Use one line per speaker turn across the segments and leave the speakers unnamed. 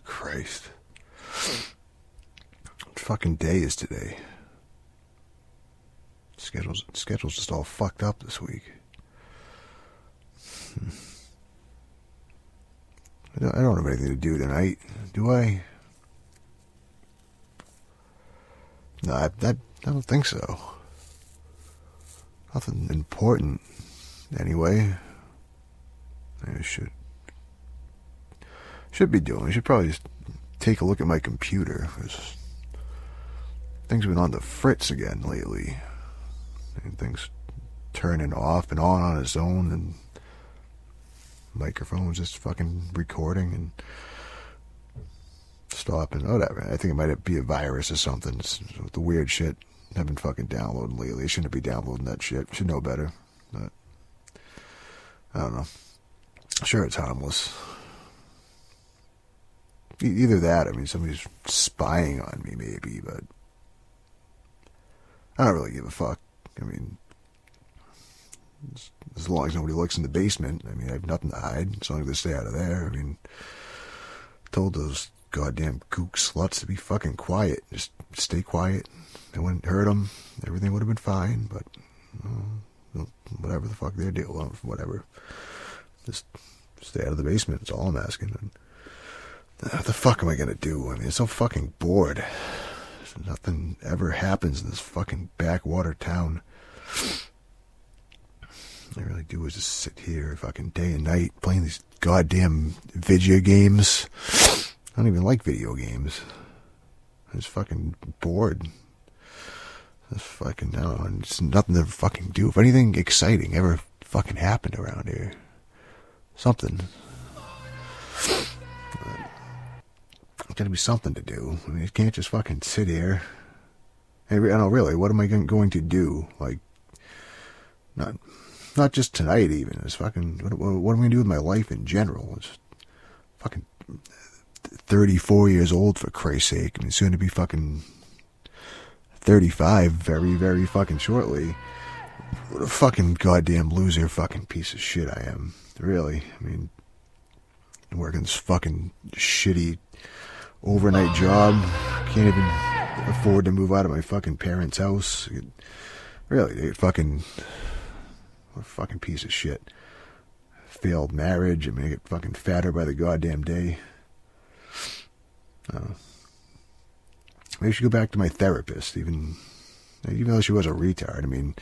Christ. What fucking day is today? Schedule's just all fucked up this week. I don't have anything to do tonight, do I? No, I don't think so. Nothing important, anyway. I should be doing. I should probably just take a look at my computer. Things have been on the fritz again lately. And things turning off and on its own, and microphone's just fucking recording and stopping, whatever. I think it might be a virus or something. It's the weird shit I've been fucking downloading lately. I shouldn't be downloading that shit. Should know better. But I don't know. Sure, it's harmless. Either that, I mean, somebody's spying on me, maybe, but I don't really give a fuck. I mean, as long as nobody looks in the basement, I mean, I have nothing to hide, as long as they stay out of there. I mean, I told those goddamn kook sluts to be fucking quiet. Just stay quiet. They wouldn't hurt them. Everything would have been fine, but whatever the fuck their deal, whatever. Just stay out of the basement, that's all I'm asking. And what the fuck am I gonna do? I mean, it's so fucking bored. Nothing ever happens in this fucking backwater town. All I really do is just sit here fucking day and night playing these goddamn video games. I don't even like video games. I'm just fucking bored. Just fucking, I don't know, it's nothing to fucking do. If anything exciting ever fucking happened around here, something. There's gotta be something to do. I mean, you can't just fucking sit here. I don't know, really, what am I going to do? Like, not just tonight even. It's fucking, what am I gonna do with my life in general? It's fucking 34 years old, for Christ's sake. I mean, soon to be fucking 35 very, very fucking shortly. What a fucking goddamn loser fucking piece of shit I am. Really. I mean, I'm working this fucking shitty overnight job. Can't even afford to move out of my fucking parents' house. Really, dude, fucking, what a fucking piece of shit. Failed marriage. I mean, I get fucking fatter by the goddamn day. Maybe I should go back to my therapist, even though she was a retard. I mean,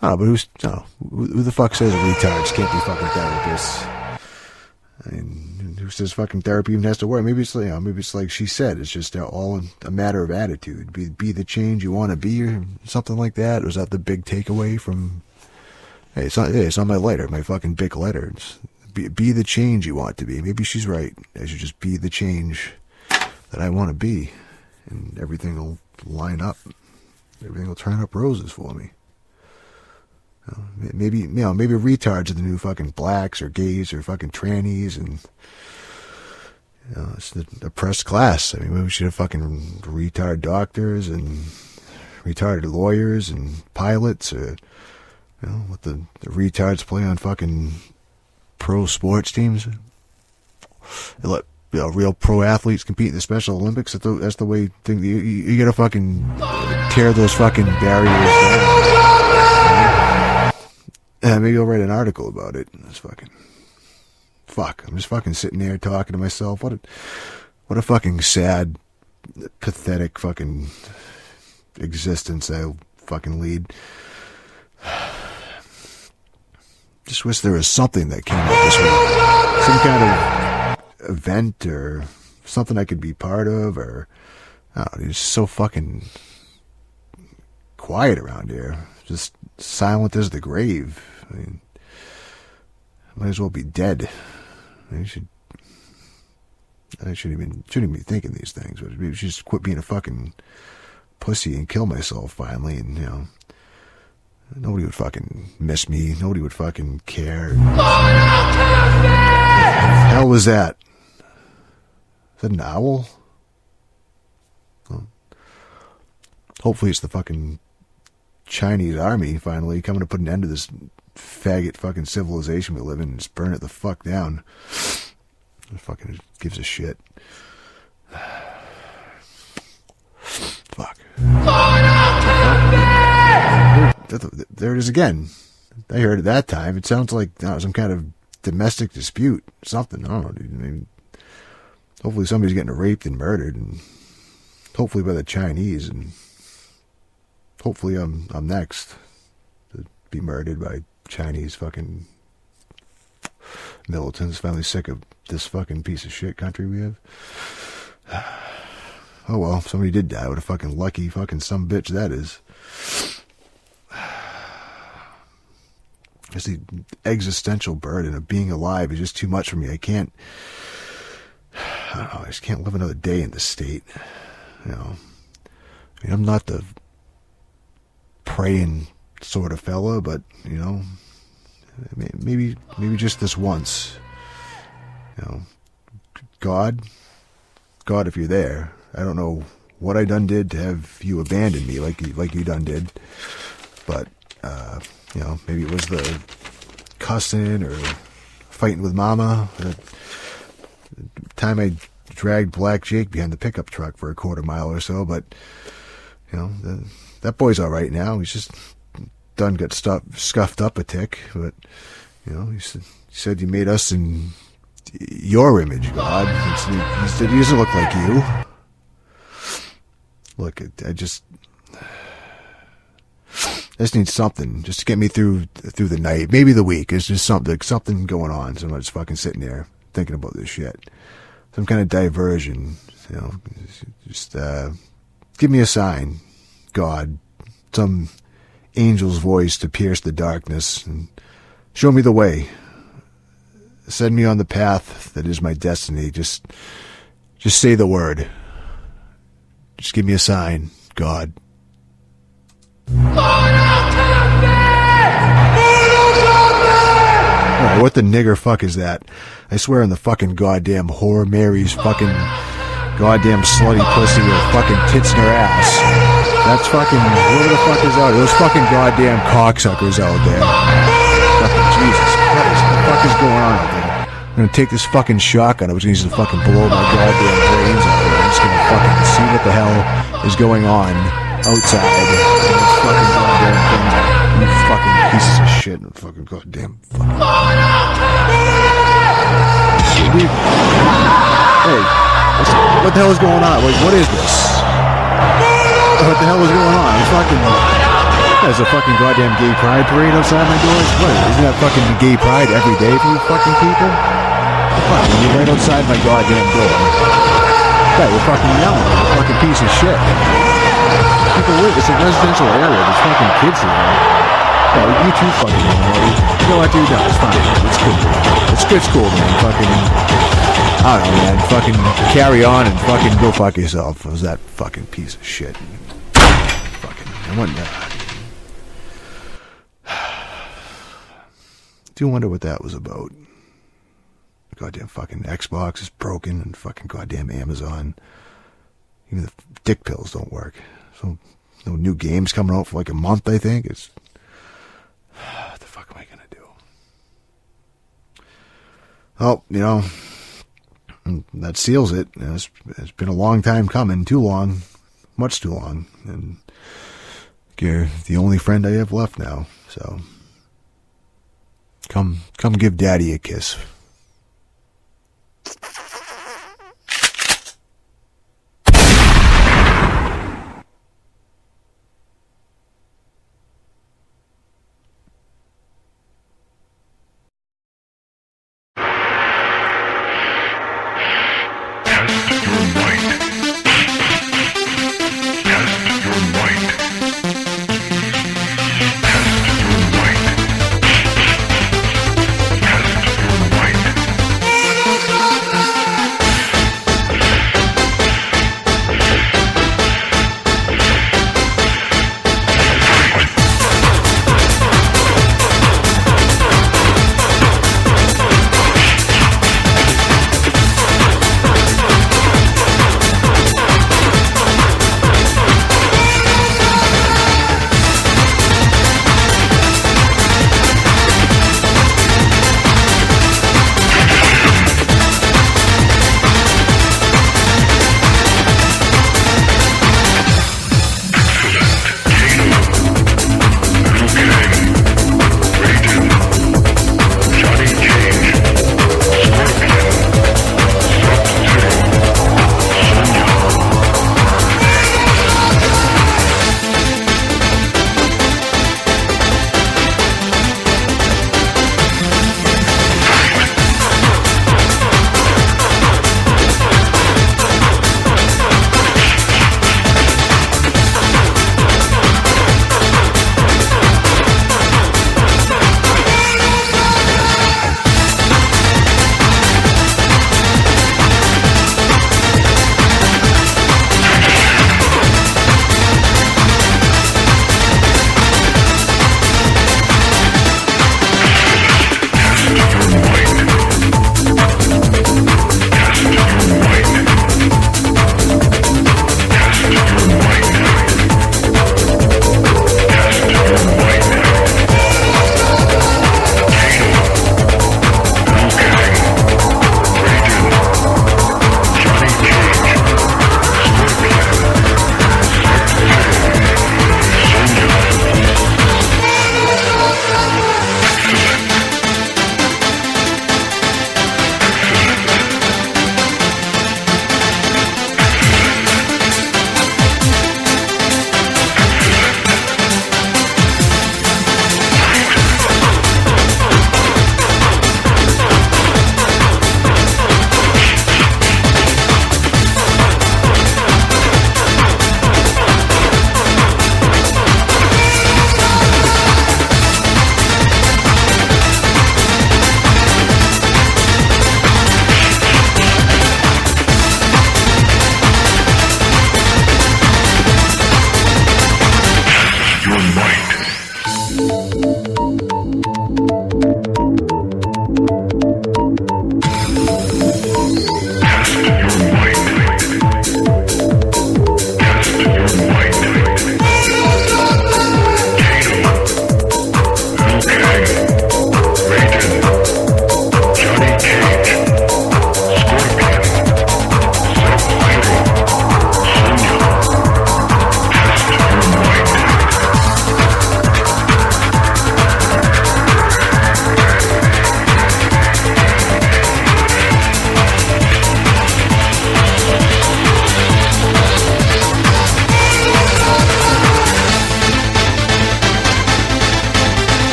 but who the fuck says retards can't be fucking therapists? I mean, who says fucking therapy even has to work? Maybe it's like, maybe it's like she said, it's just all a matter of attitude. Be the change you want to be, or something like that. Or is that the big takeaway from? Hey, it's on my letter, my fucking big letter. Be the change you want to be. Maybe she's right. I should just be the change that I want to be, and everything will line up. Everything will turn up roses for me. Maybe retards are the new fucking blacks or gays or fucking trannies, and it's the oppressed class. I mean, maybe we should have fucking retard doctors and retarded lawyers and pilots, or what the retards play on fucking pro sports teams. They let real pro athletes compete in the Special Olympics. That's the way thing. You gotta fucking tear those fucking barriers down. Maybe I'll write an article about it. It's fucking fuck. I'm just fucking sitting there talking to myself. What a fucking sad, pathetic fucking existence I fucking lead. Just wish there was something that came out this week. Some kind of event or something I could be part of, or it's so fucking quiet around here. Just silent as the grave. I mean, I might as well be dead. I shouldn't even be thinking these things, but maybe just quit being a fucking pussy and kill myself finally, and nobody would fucking miss me. Nobody would fucking care. hell was that? Is that an owl? Oh. Hopefully it's the fucking Chinese army finally coming to put an end to this faggot fucking civilization we live in and just burn it the fuck down. It fucking gives a shit. Fuck. There it is again. I heard it that time. It sounds like some kind of domestic dispute. Something. I don't know, dude. I mean, hopefully somebody's getting raped and murdered, and hopefully by the Chinese, and hopefully I'm next to be murdered by Chinese fucking militants. Finally sick of this fucking piece of shit country we have. Oh well, somebody did die. What a fucking lucky fucking sumbitch that is. Just the existential burden of being alive is just too much for me. I don't know, I just can't live another day in this state. You know, I mean, I'm not the praying sort of fella, but you know, maybe just this once. You know, God, if you're there, I don't know what I done did to have you abandon me like you done did, but you know, maybe it was the cussing or fighting with Mama. The time I dragged Black Jake behind the pickup truck for a quarter mile or so, but you know, that boy's all right now. He's just done got scuffed up a tick, but you know, he said you made us in your image, God. He said he doesn't look like you. Look, I just need something just to get me through the night, maybe the week. It's just something going on. So I'm not just fucking sitting there thinking about this shit. Some kind of diversion, you know. Just give me a sign, God, some angel's voice to pierce the darkness and show me the way. Send me on the path that is my destiny. Just say the word. Just give me a sign, God. Alright, what the nigger fuck is that? I swear on the fucking goddamn whore Mary's fucking goddamn slutty pussy with fucking tits in her ass. That's fucking, whoever the fuck is out there, those fucking goddamn cocksuckers out there. Fucking Jesus Christ, what the fuck is going on out there? I'm gonna take this fucking shotgun, I was gonna use to fucking blow my goddamn brains out there. I'm just gonna fucking see what the hell is going on outside those fucking goddamn things. You fucking pieces of shit. Fucking goddamn fucking. Hey, what the hell is going on? Like, what is this? What the hell is going on? It's fucking. There's a fucking goddamn gay pride parade outside my door. What? Isn't that fucking gay pride every day for you fucking people? Fucking, you're right outside my goddamn door. Yeah, you're fucking yelling. You're a fucking piece of shit. People live. It's a residential area. There's fucking kids here. Yeah, you too fucking already. You know what, dude? No, it's fine. It's cool. It's cool, man. Fucking, I don't know, man. Fucking carry on and fucking go fuck yourself. It was that fucking piece of shit. Fucking, I wonder. Do wonder what that was about. Goddamn fucking Xbox is broken and fucking goddamn Amazon. Even the dick pills don't work. So no new games coming out for like a month, I think. It's what the fuck am I gonna do? Oh, you know, that seals it. You know, it's been a long time coming, too long, much too long, and you're the only friend I have left now. So come give Daddy a kiss.
White.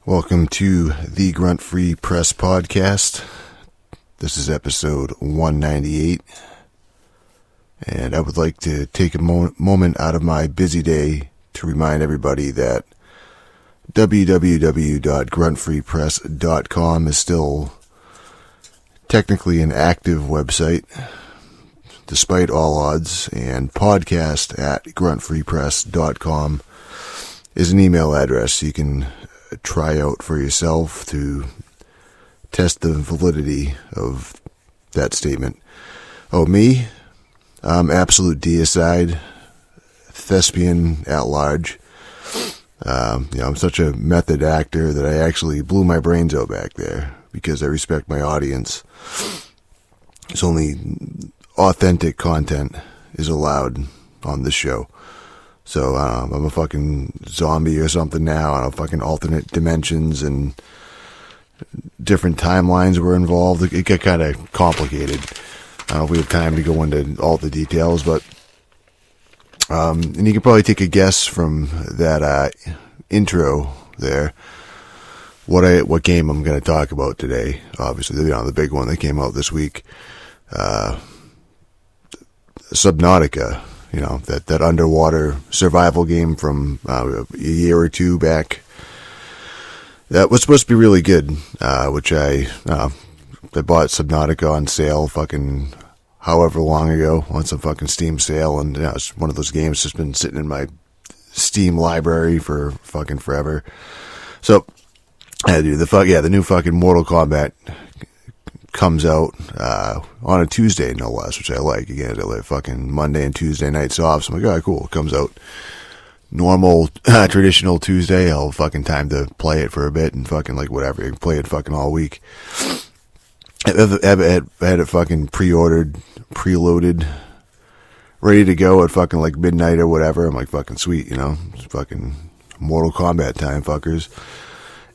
Welcome to the Grunt Free Press Podcast. This is episode 198. And I would like to take a moment out of my busy day to remind everybody that www.gruntfreepress.com is still technically an active website, despite all odds, and podcast@gruntfreepress.com is an email address you can try out for yourself to test the validity of that statement. Oh, me? I'm absolute deicide, thespian at large. I'm such a method actor that I actually blew my brains out back there because I respect my audience. It's only authentic content is allowed on this show. So I'm a fucking zombie or something now, and fucking alternate dimensions and different timelines were involved. It got kind of complicated. I don't know if we have time to go into all the details, but and you can probably take a guess from that intro there what game I'm going to talk about today. Obviously, the big one that came out this week, Subnautica. That underwater survival game from a year or two back. That was supposed to be really good, which I bought Subnautica on sale fucking however long ago on some fucking Steam sale, and it's one of those games that's been sitting in my Steam library for fucking forever. So, the new fucking Mortal Kombat comes out on a Tuesday, no less, which I like. Again, I like fucking Monday and Tuesday nights off, so I'm like, alright, cool. It comes out normal, traditional Tuesday. I'll fucking time to play it for a bit and fucking like whatever. You can play it fucking all week. I had it fucking pre-ordered, preloaded, ready to go at fucking like midnight or whatever. I'm like, fucking sweet, it's fucking Mortal Kombat time, fuckers.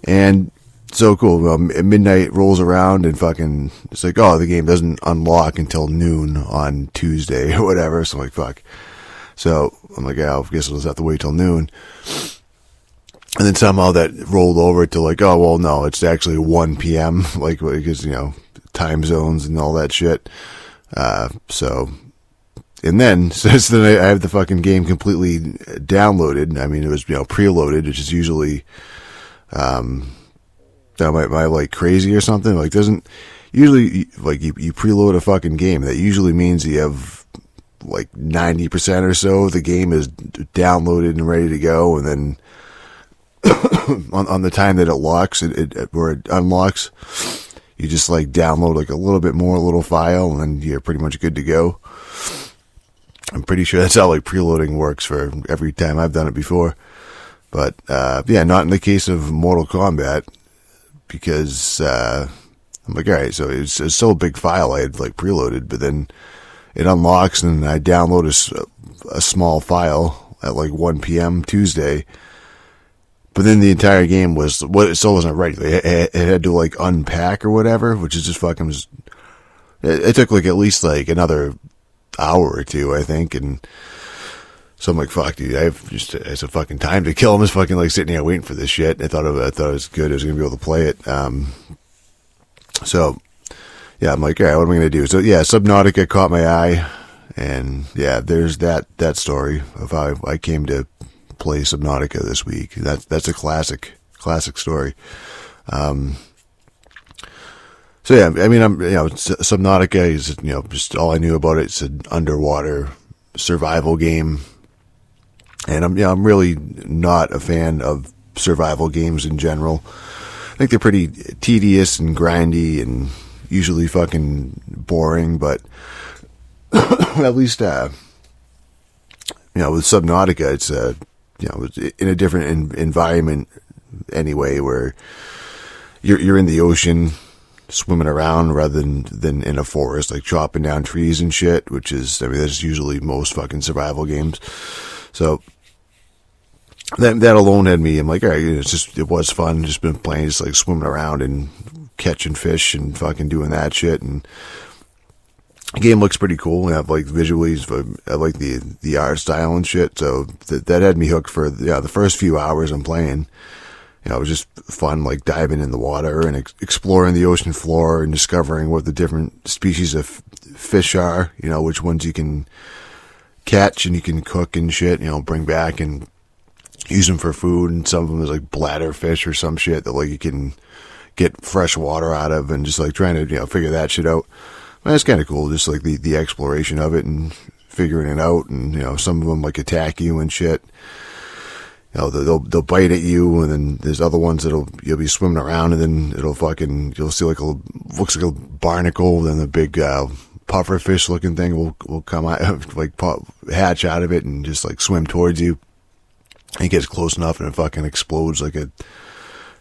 And so cool. Well, midnight rolls around and fucking, it's like, oh, the game doesn't unlock until noon on Tuesday or whatever. So I'm like, fuck. So I'm like, I guess I'll just have to wait till noon. And then somehow that rolled over to like, oh, well, no, it's actually 1 p.m. Like, because, time zones and all that shit. So then I have the fucking game completely downloaded. I mean, it was, preloaded, which is usually, am I like crazy or something? Like, doesn't usually, like, you preload a fucking game. That usually means you have like 90% or so the game is downloaded and ready to go, and then on the time that it locks, or it unlocks, You just like download like a little file, and then you're pretty much good to go. I'm pretty sure that's how like preloading works for every time I've done it before. But yeah, not in the case of Mortal Kombat, because I'm like, all right, so it's still a big file I had like preloaded, but then it unlocks and I download a small file at like 1 p.m. Tuesday. But then the entire game it still wasn't ready. It had to like unpack or whatever, which is just fucking. It took like at least like another hour or two, I think, and so I'm like, fuck, dude, I have some fucking time to kill. I'm just fucking like sitting here waiting for this shit. I thought it was good. I was gonna be able to play it. So yeah, I'm like, all right, what am I gonna do? So yeah, Subnautica caught my eye, and yeah, there's that story of how I came to play Subnautica this week. That's a classic story. So yeah, I mean, Subnautica is, just all I knew about it. It's an underwater survival game, and I'm really not a fan of survival games in general. I think they're pretty tedious and grindy and usually fucking boring, but at least with Subnautica, it's in a different environment anyway, where you're in the ocean swimming around rather than in a forest, like chopping down trees and shit, which is, that's usually most fucking survival games. So that alone had me, I'm like, all right, it was fun. Just been playing, just like swimming around and catching fish and fucking doing that shit. And the game looks pretty cool. I have like visually, I like the art style and shit. So that had me hooked for the first few hours I'm playing. It was just fun, like diving in the water and exploring the ocean floor and discovering what the different species of fish are. Which ones you can catch and you can cook and shit. Bring back and use them for food. And some of them is like bladder fish or some shit that like you can get fresh water out of, and just like trying to figure that shit out. That's kind of cool, just like the exploration of it and figuring it out. And some of them like attack you and shit. They'll bite at you, and then there's other ones you'll be swimming around, and then you'll see looks like a barnacle, then the big puffer fish looking thing will come out, like hatch out of it and just like swim towards you. And it gets close enough and it fucking explodes like a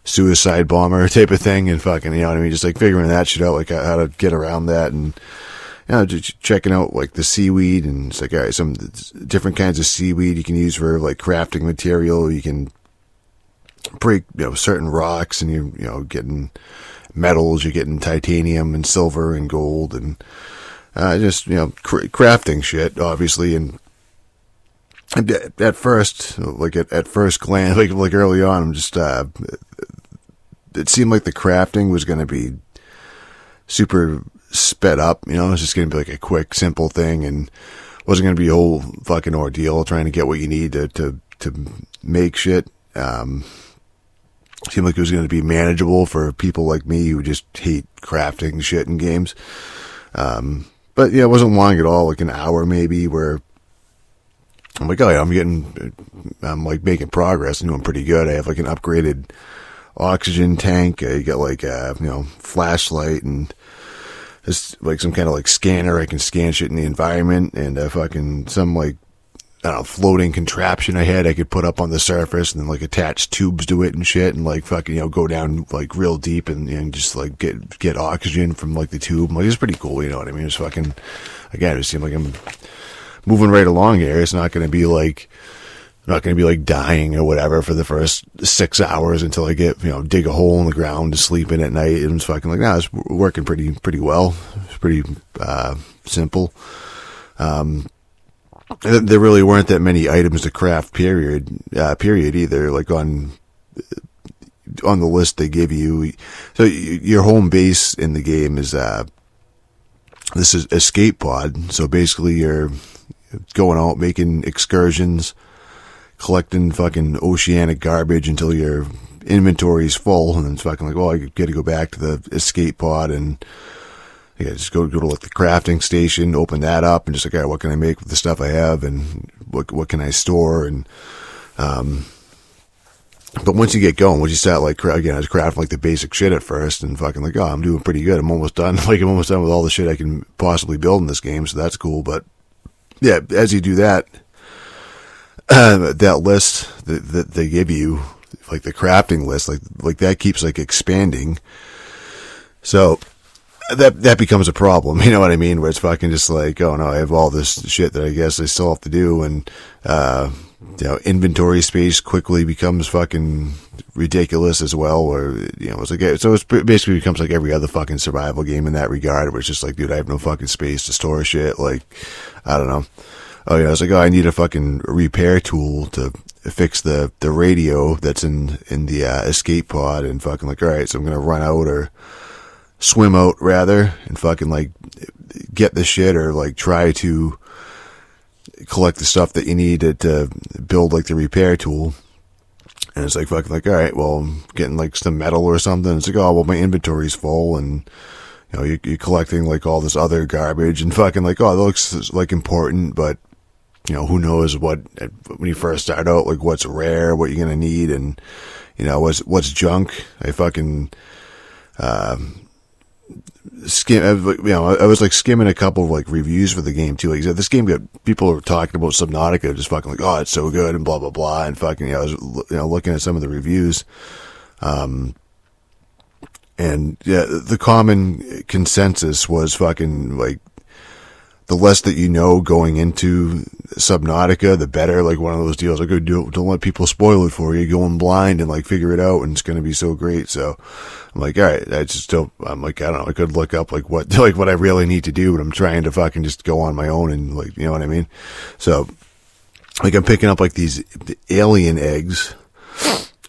suicide bomber type of thing, and fucking, just like figuring that shit out, like how to get around that, and just checking out like the seaweed, and it's like, all right, some different kinds of seaweed you can use for like crafting material. You can break certain rocks, and you're getting metals, you're getting titanium and silver and gold, and just crafting shit, obviously. And at first, like at first glance, like early on, I'm just it seemed like the crafting was going to be super sped up. It was just going to be like a quick, simple thing, and wasn't going to be a whole fucking ordeal trying to get what you need to make shit. Seemed like it was going to be manageable for people like me who just hate crafting shit in games. But yeah, it wasn't long at all, like an hour maybe, where I'm like, oh yeah, I'm like making progress and doing pretty good. I have like an upgraded oxygen tank. You got like a flashlight, and just like some kind of like scanner. I can scan shit in the environment, and fucking some like, I don't know, floating contraption I could put up on the surface and then like attach tubes to it and shit, and like fucking go down like real deep and just like get oxygen from like the tube. Like, it's pretty cool, what I mean? It's fucking, again, it seems like I'm moving right along here. It's not going to be like dying or whatever for the first 6 hours until I get, dig a hole in the ground to sleep in at night. And it's fucking like, it's working pretty well. It's pretty, simple. There really weren't that many items to craft, period either. Like on the list they give you. So your home base in the game is, this is escape pod. So basically you're going out, making excursions, collecting fucking oceanic garbage until your inventory's full, and then it's fucking like, well, I got to go back to the escape pod, and just go to like the crafting station, open that up, and just like, all right, what can I make with the stuff I have, and what can I store, and But once you get going, once you start, like, again, I was crafting, like, the basic shit at first, and fucking, like, oh, I'm doing pretty good. I'm almost done. Like, I'm almost done with all the shit I can possibly build in this game, so that's cool. But, yeah, as you do that, that list that they give you, like, the crafting list, like that keeps, like, expanding. So, that becomes a problem, you know what I mean? Where it's fucking just like, oh, no, I have all this shit that I guess I still have to do, and, inventory space quickly becomes fucking ridiculous as well, or, it's like, so it basically becomes like every other fucking survival game in that regard, where it's just like, dude, I have no fucking space to store shit, like, I don't know. Oh, yeah, I was like, oh, I need a fucking repair tool to fix the radio that's in the escape pod, and fucking like, alright, so I'm gonna run out, or swim out, rather, and fucking, like, get the shit, or, like, try to collect the stuff that you need to build, like, the repair tool. And it's like, fucking, like, alright, well, I'm getting, like, some metal or something. It's like, oh, well, my inventory's full, and, you're collecting, like, all this other garbage, and fucking, like, oh, that looks, like, important, but, who knows when you first start out, like, what's rare, what you're gonna need, and, what's junk. I fucking, I was like skimming a couple of like reviews for the game too. Like, this game got people are talking about Subnautica, just fucking like, oh, it's so good and blah blah blah, and fucking, I was looking at some of the reviews, and yeah, the common consensus was fucking like, the less that you know going into Subnautica, the better. Like, one of those deals, like, don't let people spoil it for you. Go in blind and, like, figure it out, and it's going to be so great. So I'm like, all right, I'm like, I don't know, I could look up, like, what I really need to do, but I'm trying to fucking just go on my own, and, like, you know what I mean? So, like, I'm picking up, like, these alien eggs,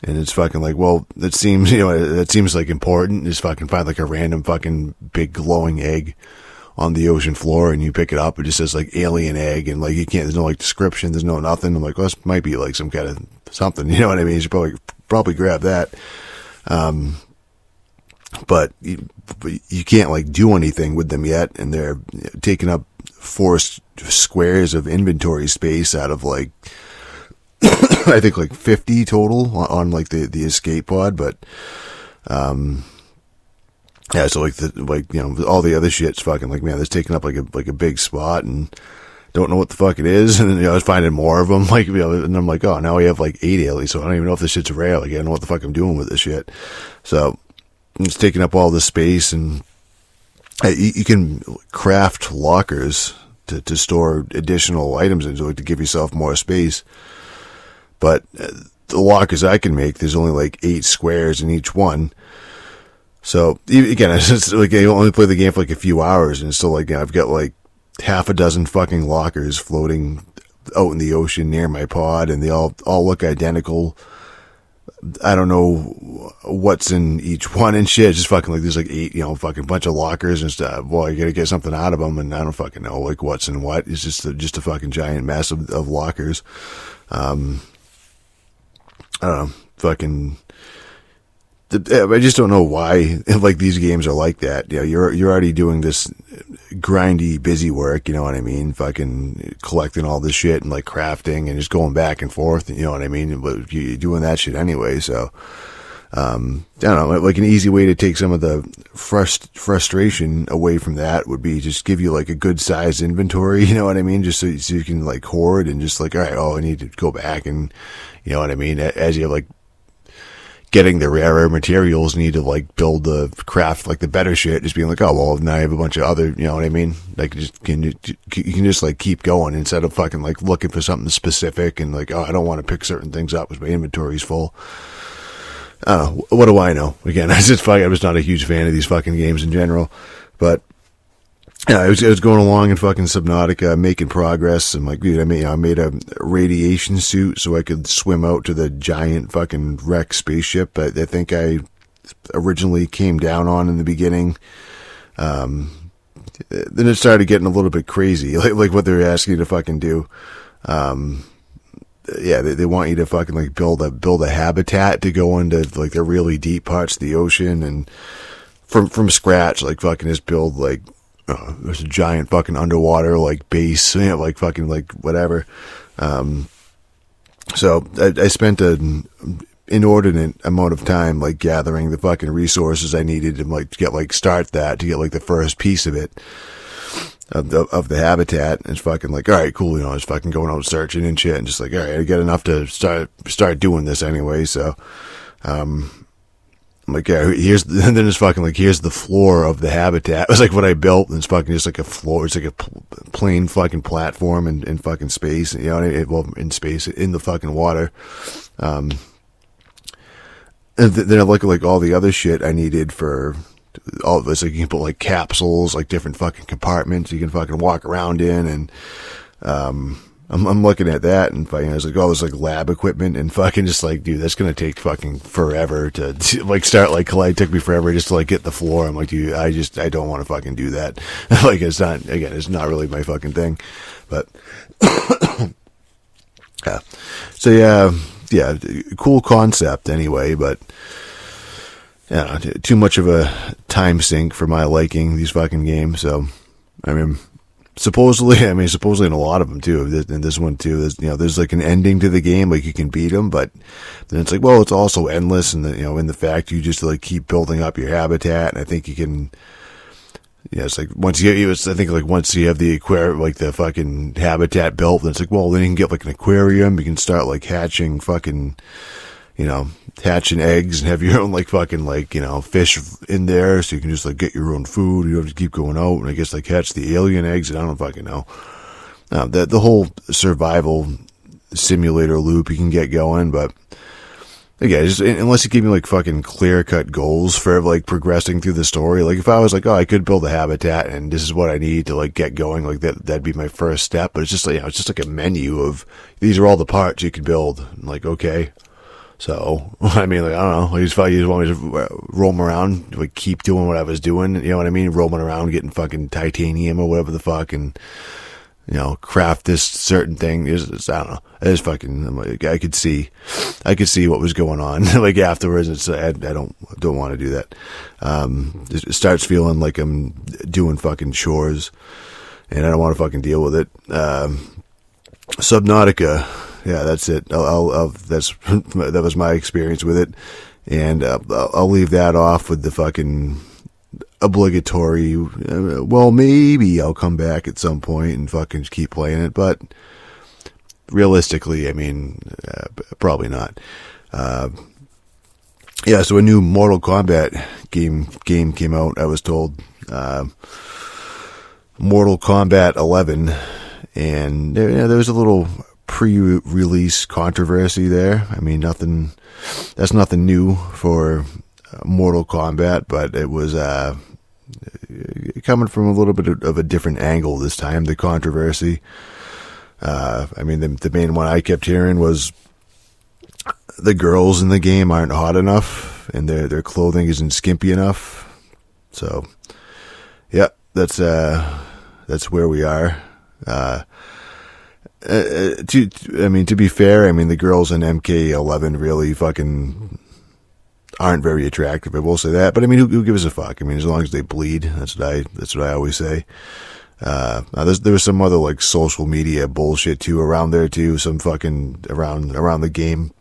and it's fucking like, well, that seems, that seems, like, important. Just fucking find, like, a random fucking big glowing egg on the ocean floor, and you pick it up, it just says, like, alien egg, and, like, there's no, like, description, there's no nothing. I'm like, well, this might be, like, some kind of something, you know what I mean? You should probably grab that. But you can't, like, do anything with them yet, and they're taking up 4 squares of inventory space out of, like, I think, like, 50 total on like, the escape pod, but, yeah, so all the other shit's fucking like, man, that's taking up like a big spot, and don't know what the fuck it is. And I was finding more of them, like, and I'm like, oh, now we have like 8 aliens, so I don't even know if this shit's rare. Like, I don't know what the fuck I'm doing with this shit. So it's taking up all this space, and you can craft lockers to store additional items into it to give yourself more space. But the lockers I can make, there's only like 8 squares in each one. So, again, it's like, I only play the game for like a few hours, and it's still like, I've got like half a dozen fucking lockers floating out in the ocean near my pod, and they all look identical. I don't know what's in each one and shit. It's just fucking like, there's like 8, fucking bunch of lockers and stuff. Well, you gotta get something out of them, and I don't fucking know, like, what's in what. It's just a fucking giant mess of lockers. I don't know, fucking, I just don't know why, like, these games are like that. You're already doing this grindy, busy work, you know what I mean? Fucking collecting all this shit and, like, crafting and just going back and forth, you know what I mean? But you're doing that shit anyway, so, I don't know, like, an easy way to take some of the frustration away from that would be just give you, like, a good sized inventory, you know what I mean? Just so you can, like, hoard and just, like, all right, I need to go back, and, you know what I mean? As you're, like, getting the rarer materials, need to, like, craft, like, the better shit, just being like, oh, well, now I have a bunch of other, you know what I mean? Like, you can just, like, keep going instead of fucking, like, looking for something specific and, like, oh, I don't want to pick certain things up because my inventory's full. What do I know? Again, I'm just not a huge fan of these fucking games in general, but, yeah, I was going along in fucking Subnautica, making progress. I'm like, dude, I made a radiation suit so I could swim out to the giant fucking wreck spaceship I think I originally came down on in the beginning. Then it started getting a little bit crazy, like what they're asking you to fucking do. Yeah, they want you to fucking, like, build a habitat to go into, like, the really deep parts of the ocean, and from scratch, like, fucking just build, like, there's a giant fucking underwater, like, base, like, fucking, like, whatever. So I spent an inordinate amount of time, like gathering the fucking resources I needed to like get like start that to get like the first piece of it of the habitat. And it's fucking like, all right, cool, you know, I was fucking going out searching and shit, and just like, all right, I get enough to start doing this anyway. So, I'm like, yeah, and then it's fucking like, here's the floor of the habitat. It was like what I built, and it's fucking just like a floor. It's like a plain fucking platform in fucking space, you know, in space, in the fucking water. And then I look at like all the other shit I needed for all of this. Like, you can put like capsules, like different fucking compartments you can fucking walk around in, and I'm looking at that, and fucking, I was like, oh, it's like lab equipment, and fucking just like, dude, that's gonna take fucking forever to like start. Like, it took me forever just to like get the floor. I'm like, dude, I don't want to fucking do that. Like, it's not really my fucking thing. But yeah, so yeah, cool concept anyway, but yeah, too much of a time sink for my liking, these fucking games. So, I mean, supposedly in a lot of them too, in this one too, there's like an ending to the game, like you can beat them, but then it's like, well, it's also endless, and in the fact you just like keep building up your habitat, and I think you can, it's like once you have the aquarium, like the fucking habitat built, then it's like, well, then you can get like an aquarium, you can start like hatching fucking, hatching eggs and have your own like fucking like, fish in there, so you can just like get your own food. You don't have to keep going out and I guess like hatch the alien eggs, and I don't fucking know. The whole survival simulator loop you can get going, but again, just unless you give me like fucking clear cut goals for like progressing through the story. Like if I was like, oh, I could build a habitat and this is what I need to like get going, like that'd be my first step. But it's just like, it's just like a menu of these are all the parts you could build. I'm like, okay. So, I mean, like, I don't know, you just want me to roam around, like, keep doing what I was doing, you know what I mean? Roaming around, getting fucking titanium or whatever the fuck, and, craft this certain thing. I don't know. It's fucking, I'm like, I could see what was going on, like, afterwards. It's, I don't want to do that. It starts feeling like I'm doing fucking chores, and I don't want to fucking deal with it. Subnautica. Yeah, that's it. That was my experience with it, and I'll leave that off with the fucking obligatory. Well, maybe I'll come back at some point and fucking keep playing it, but realistically, I mean, probably not. Yeah, so a new Mortal Kombat game came out. I was told Mortal Kombat 11, and there was a little pre-release controversy there. I mean, that's nothing new for Mortal Kombat, but it was coming from a little bit of a different angle this time, the controversy. I mean, the main one I kept hearing was the girls in the game aren't hot enough, and their clothing isn't skimpy enough. So, yeah, that's where we are. To be fair, I mean, the girls in MK11 really fucking aren't very attractive. I will say that, but I mean, who gives a fuck? I mean, as long as they bleed, that's what I always say. Now there was some other like social media bullshit too around there too. Some fucking around the game.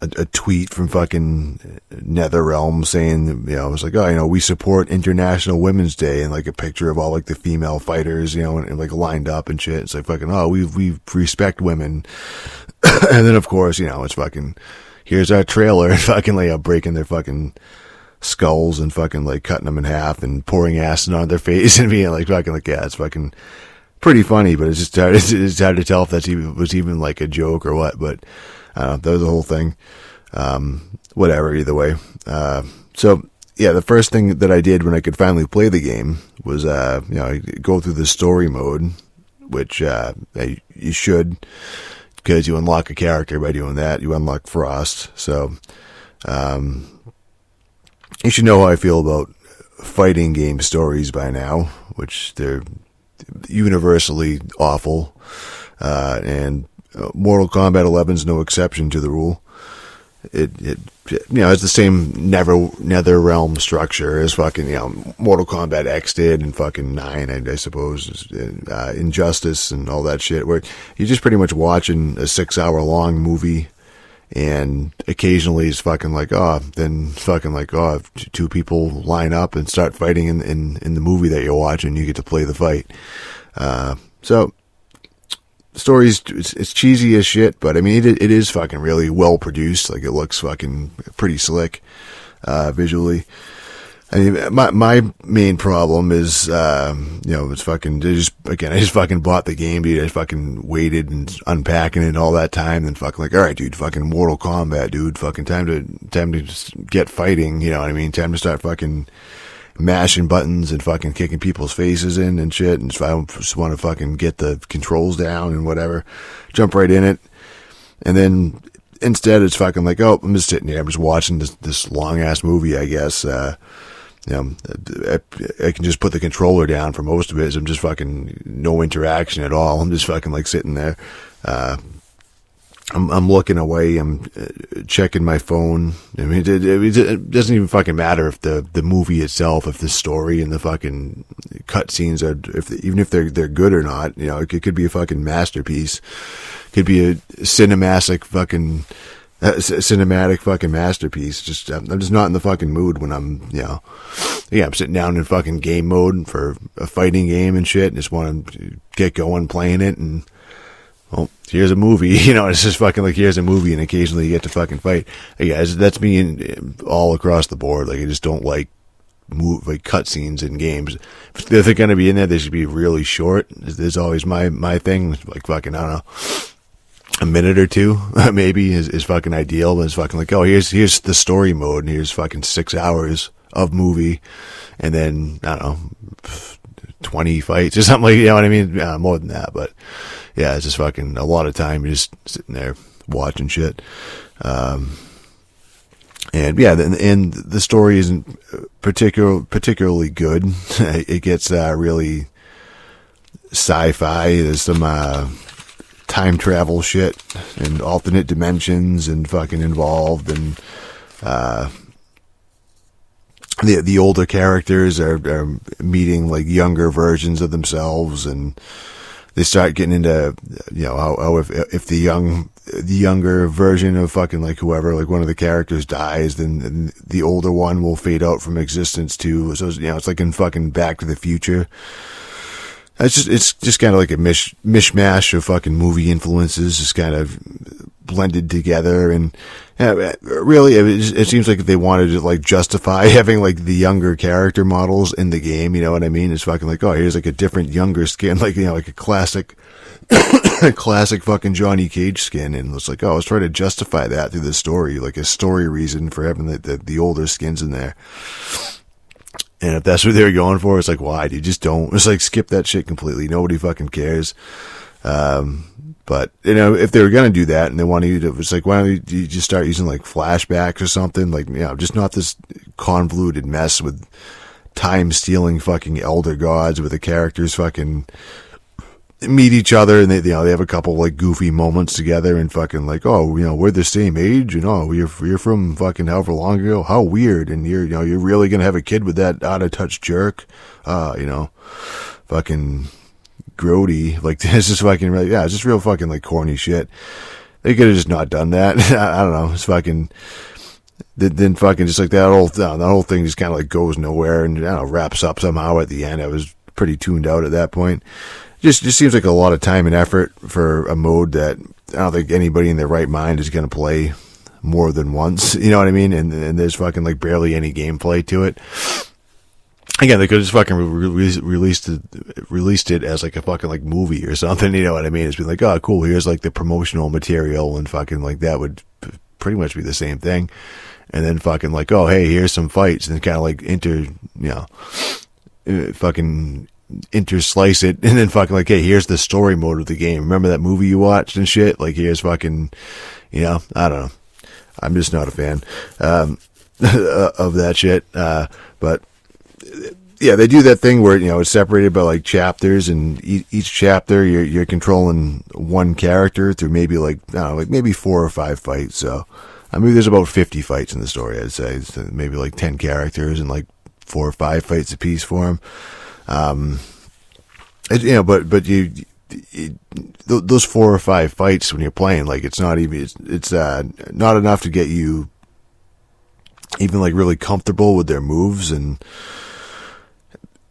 A tweet from fucking NetherRealm saying, it was like, oh, we support International Women's Day, and like a picture of all like the female fighters, and like lined up and shit. It's like fucking, oh, we respect women. And then of course, it's fucking, here's our trailer, and fucking like breaking their fucking skulls and fucking like cutting them in half and pouring acid on their face and being like fucking like, yeah, it's fucking pretty funny, but it's just hard, it's hard to tell if was even like a joke or what, but that was the whole thing. Whatever, either way. So yeah, the first thing that I did when I could finally play the game was, go through the story mode, which, you should, because you unlock a character by doing that. You unlock Frost. So, you should know how I feel about fighting game stories by now, which they're universally awful. And Mortal Kombat 11 is no exception to the rule. It it's the same NetherRealm structure as fucking, Mortal Kombat X did and fucking 9, I suppose, Injustice and all that shit, where you're just pretty much watching a 6-hour long movie And occasionally it's fucking like, two people line up and start fighting in the movie that you're watching. You get to play the fight. So the story's, it's cheesy as shit, but I mean, it is fucking really well produced. Like, it looks fucking pretty slick, visually. I mean, my main problem is, it's fucking, I just fucking bought the game, dude. I fucking waited and unpacking it and all that time, then fucking like, all right, dude, fucking Mortal Kombat, dude, fucking time to just get fighting, you know what I mean? Time to start fucking mashing buttons and fucking kicking people's faces in and shit, and I just want to fucking get the controls down and whatever, jump right in it, and then instead it's fucking like, oh, I'm just sitting here, I'm just watching this long-ass movie, I guess. I can just put the controller down for most of it. So I'm just fucking no interaction at all. I'm just fucking like sitting there. I'm looking away. I'm checking my phone. I mean, it doesn't even fucking matter if the movie itself, if the story and the fucking cutscenes are, even if they're good or not. You know, it could be a fucking masterpiece. It could be a cinematic fucking masterpiece. Just I'm just not in the fucking mood when I'm I'm sitting down in fucking game mode for a fighting game and shit, and just want to get going playing it, and well, here's a movie. It's just fucking like, here's a movie, and occasionally you get to fucking fight. Hey guys, that's me all across the board. Like, I just don't like cutscenes in games. If they're gonna be in there, they should be really short. There's always my thing. Like, fucking, I don't know, a minute or two maybe is fucking ideal. But it's fucking like, oh, here's the story mode, and here's fucking 6 hours of movie, and then I don't know, 20 fights or something, like, you know what I mean? More than that, but yeah, it's just fucking a lot of time you're just sitting there watching shit. And the story isn't particularly good. It gets really sci-fi. There's some time travel shit and alternate dimensions and fucking involved, and the older characters are meeting like younger versions of themselves, and they start getting into, how if the younger version of fucking like whoever, like one of the characters dies, then the older one will fade out from existence too. So it's like in fucking Back to the Future. It's just kind of like a mishmash of fucking movie influences, just kind of blended together. And really, it seems like they wanted to like justify having like the younger character models in the game. You know what I mean? It's fucking like, oh, here's like a different younger skin, like, like a classic fucking Johnny Cage skin. And it's like, oh, I was trying to justify that through the story, like a story reason for having the older skins in there. And if that's what they were going for, it's like, why? You just don't. It's like, skip that shit completely. Nobody fucking cares. But, if they were going to do that and they wanted you to, it's like, why don't you just start using like flashbacks or something? Like, just not this convoluted mess with time-stealing fucking elder gods where the characters fucking meet each other and they have a couple like goofy moments together and fucking like, oh, we're the same age, you're from fucking however long ago, how weird, and you're really gonna have a kid with that out of touch jerk, fucking grody, like, this is fucking really, it's just real fucking like corny shit. They could have just not done that. I don't know, it's fucking, then fucking just like that whole thing just kind of like goes nowhere and wraps up somehow at the end. I was pretty tuned out at that point. Just seems like a lot of time and effort for a mode that I don't think anybody in their right mind is going to play more than once. You know what I mean? And there's fucking like barely any gameplay to it. Again, they could just fucking released it as like a fucking like movie or something. You know what I mean? It's been like, oh, cool. Here's like the promotional material, and fucking like that would pretty much be the same thing. And then fucking like, oh, hey, here's some fights, and kind of like fucking interslice it, and then fucking like, hey, here's the story mode of the game. Remember that movie you watched and shit? Like, here's fucking, I don't know. I'm just not a fan of that shit. But yeah, they do that thing where it's separated by like chapters, and each chapter you're controlling one character through maybe like, I don't know, like maybe 4 or 5 fights. So I mean, there's about 50 fights in the story, I'd say. It's maybe like 10 characters and like 4 or 5 fights apiece for them. But those 4 or 5 fights when you're playing, like it's not even it's not enough to get you even like really comfortable with their moves. And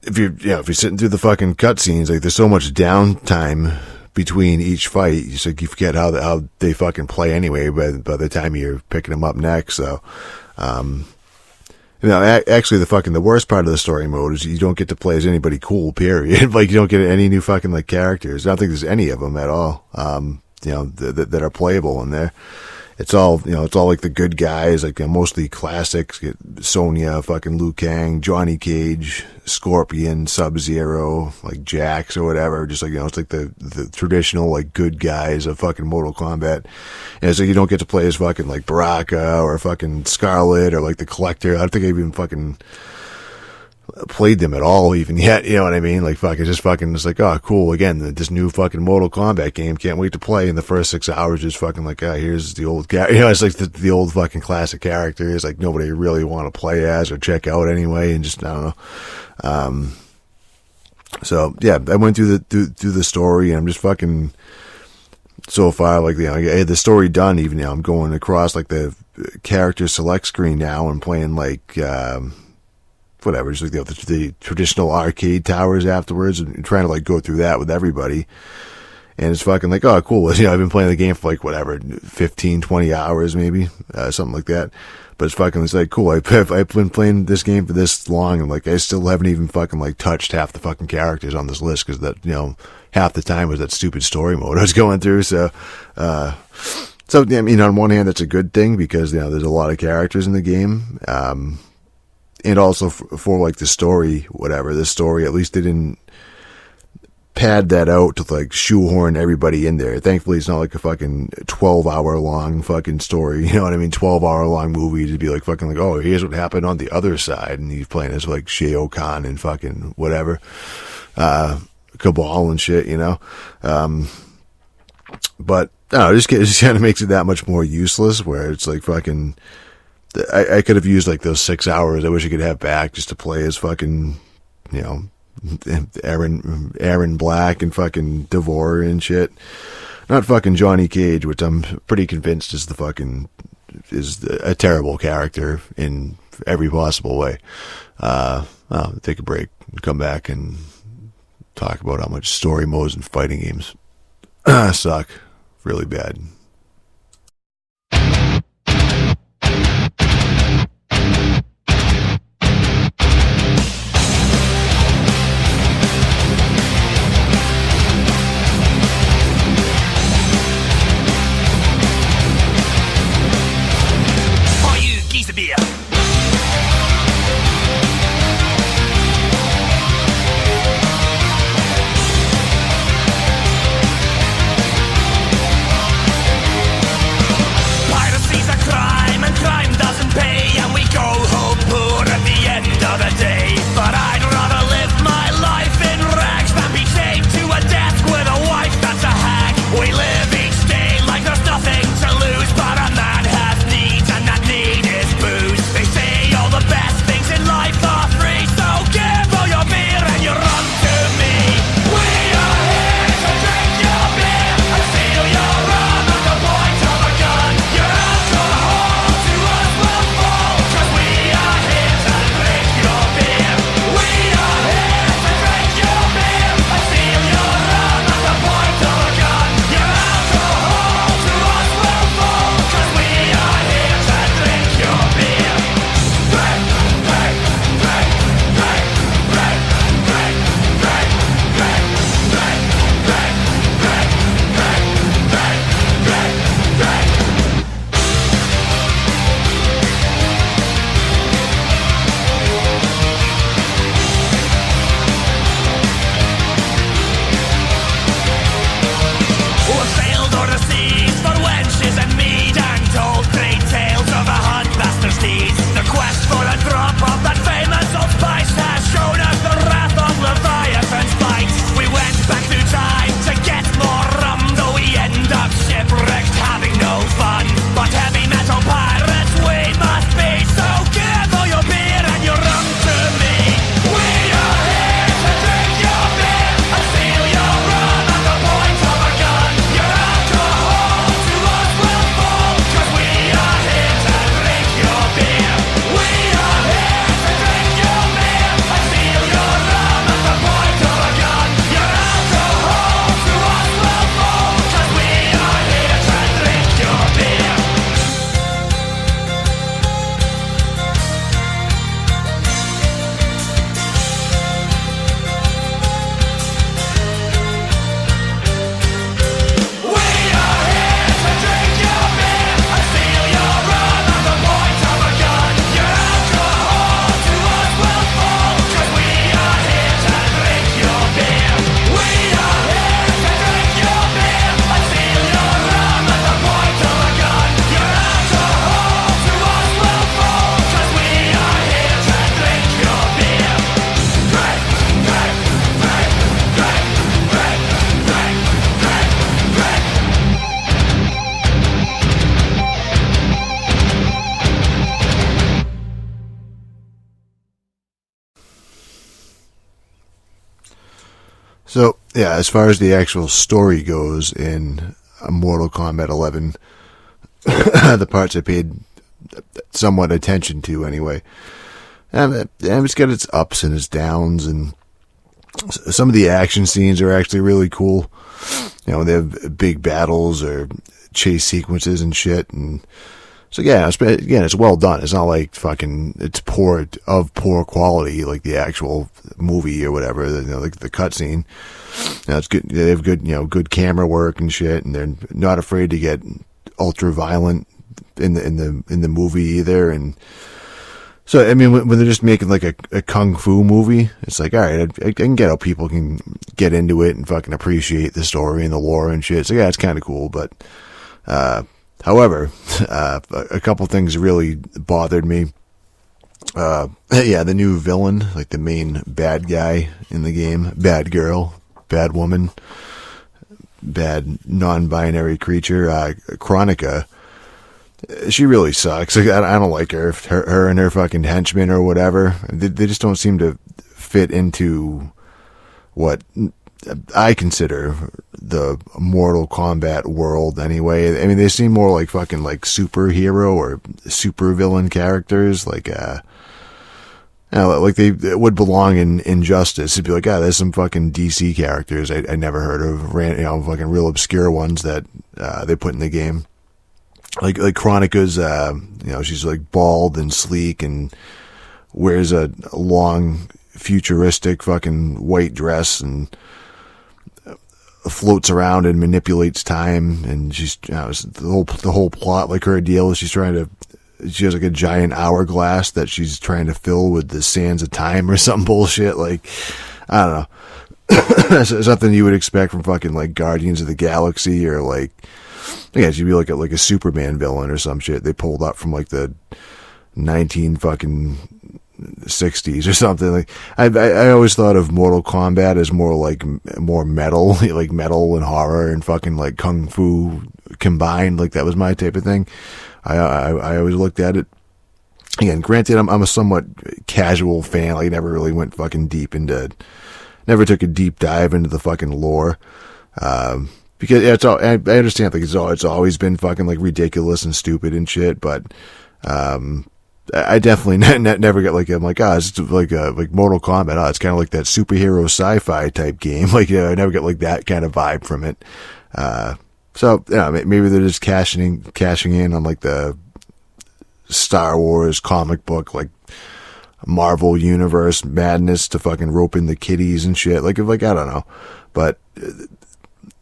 if you're sitting through the fucking cutscenes, like there's so much downtime between each fight, it's like you forget how they fucking play anyway by the time you're picking them up next. So actually the worst part of the story mode is you don't get to play as anybody cool, period. Like you don't get any new fucking like characters. I don't think there's any of them at all, that are playable in there. It's all, it's all like the good guys, like mostly classics. Get Sonya, fucking Liu Kang, Johnny Cage, Scorpion, Sub-Zero, like Jax or whatever. Just like, it's like the traditional like good guys of fucking Mortal Kombat. And so you don't get to play as fucking like Baraka or fucking Scarlet or like the Collector. I don't think I even fucking played them at all even yet, you know what I mean? Like fucking it's like, oh cool, again, this new fucking Mortal Kombat game, can't wait to play. In the first 6 hours just fucking like, here's the old guy, it's like the old fucking classic characters like nobody really want to play as or check out anyway, and just I don't know. So yeah, I went through the story, and I'm just fucking so far like, I had the story done. Even now I'm going across like the character select screen now and playing like whatever, just like the traditional arcade towers afterwards, and trying to like go through that with everybody. And it's fucking like, oh cool, I've been playing the game for like whatever 15, 20 hours maybe, something like that. But it's like cool, I've been playing this game for this long, and like I still haven't even fucking like touched half the fucking characters on this list, because that half the time was that stupid story mode I was going through. So I mean, on one hand that's a good thing, because there's a lot of characters in the game. And also for like the story, this story, at least they didn't pad that out to like shoehorn everybody in there. Thankfully, it's not like a fucking 12-hour long fucking story. You know what I mean? 12-hour long movie to be like fucking like, oh, here's what happened on the other side, and he's playing as like Shao Kahn and fucking whatever, Cabal and shit, But no, it just kind of makes it that much more useless. Where it's like fucking. I could have used like those 6 hours. I wish I could have back just to play as fucking, Aaron Black and fucking Devore and shit. Not fucking Johnny Cage, which I'm pretty convinced is a terrible character in every possible way. I'll take a break and come back and talk about how much story modes and fighting games suck really bad. yeah, as far as the actual story goes in Mortal Kombat 11, the parts I paid somewhat attention to anyway. And it's got its ups and its downs, and some of the action scenes are actually really cool. You know, they have big battles or chase sequences and shit, and so yeah, it's well done. It's not like fucking it's poor quality like the actual movie or whatever. You know, like the cutscene. You know, it's good. They have good, good camera work and shit, and they're not afraid to get ultra violent in the movie either. And so, I mean, when they're just making like a kung fu movie, it's like, all right, I can get how people can get into it and fucking appreciate the story and the lore and shit. So yeah, it's kind of cool, but. However, a couple things really bothered me. Yeah, the new villain, like the main bad guy in the game, bad girl, bad woman, bad non-binary creature, Chronica. She really sucks. Like, I don't like her. Her and her fucking henchmen or whatever. They just don't seem to fit into what I consider the Mortal Kombat world anyway. I mean, they seem more like fucking like superhero or supervillain characters, like like they would belong in Injustice. It'd be like, there's some fucking DC characters I never heard of, fucking real obscure ones that they put in the game. Like Chronica's, she's like bald and sleek and wears a long futuristic fucking white dress and floats around and manipulates time, and she's the whole plot, like her deal is she has like a giant hourglass that she's trying to fill with the sands of time or some bullshit. Like, I don't know. Something you would expect from fucking like Guardians of the Galaxy, or like, yeah, she'd be like a Superman villain or some shit they pulled up from like the 19 fucking 60s or something. Like, I always thought of Mortal Kombat as more metal, like metal and horror and fucking like kung fu combined. Like that was my type of thing. I always looked at it. Again, granted, I'm a somewhat casual fan. Like, never really went fucking never took a deep dive into the fucking lore. Because it's all, I understand, like it's always been fucking like ridiculous and stupid and shit, but I definitely never got like, I'm like, it's like Mortal Kombat. It's kind of like that superhero sci-fi type game. Like, I never get like that kind of vibe from it. So, maybe they're just cashing in on like the Star Wars comic book, like Marvel Universe madness to fucking rope in the kiddies and shit. Like, I don't know, but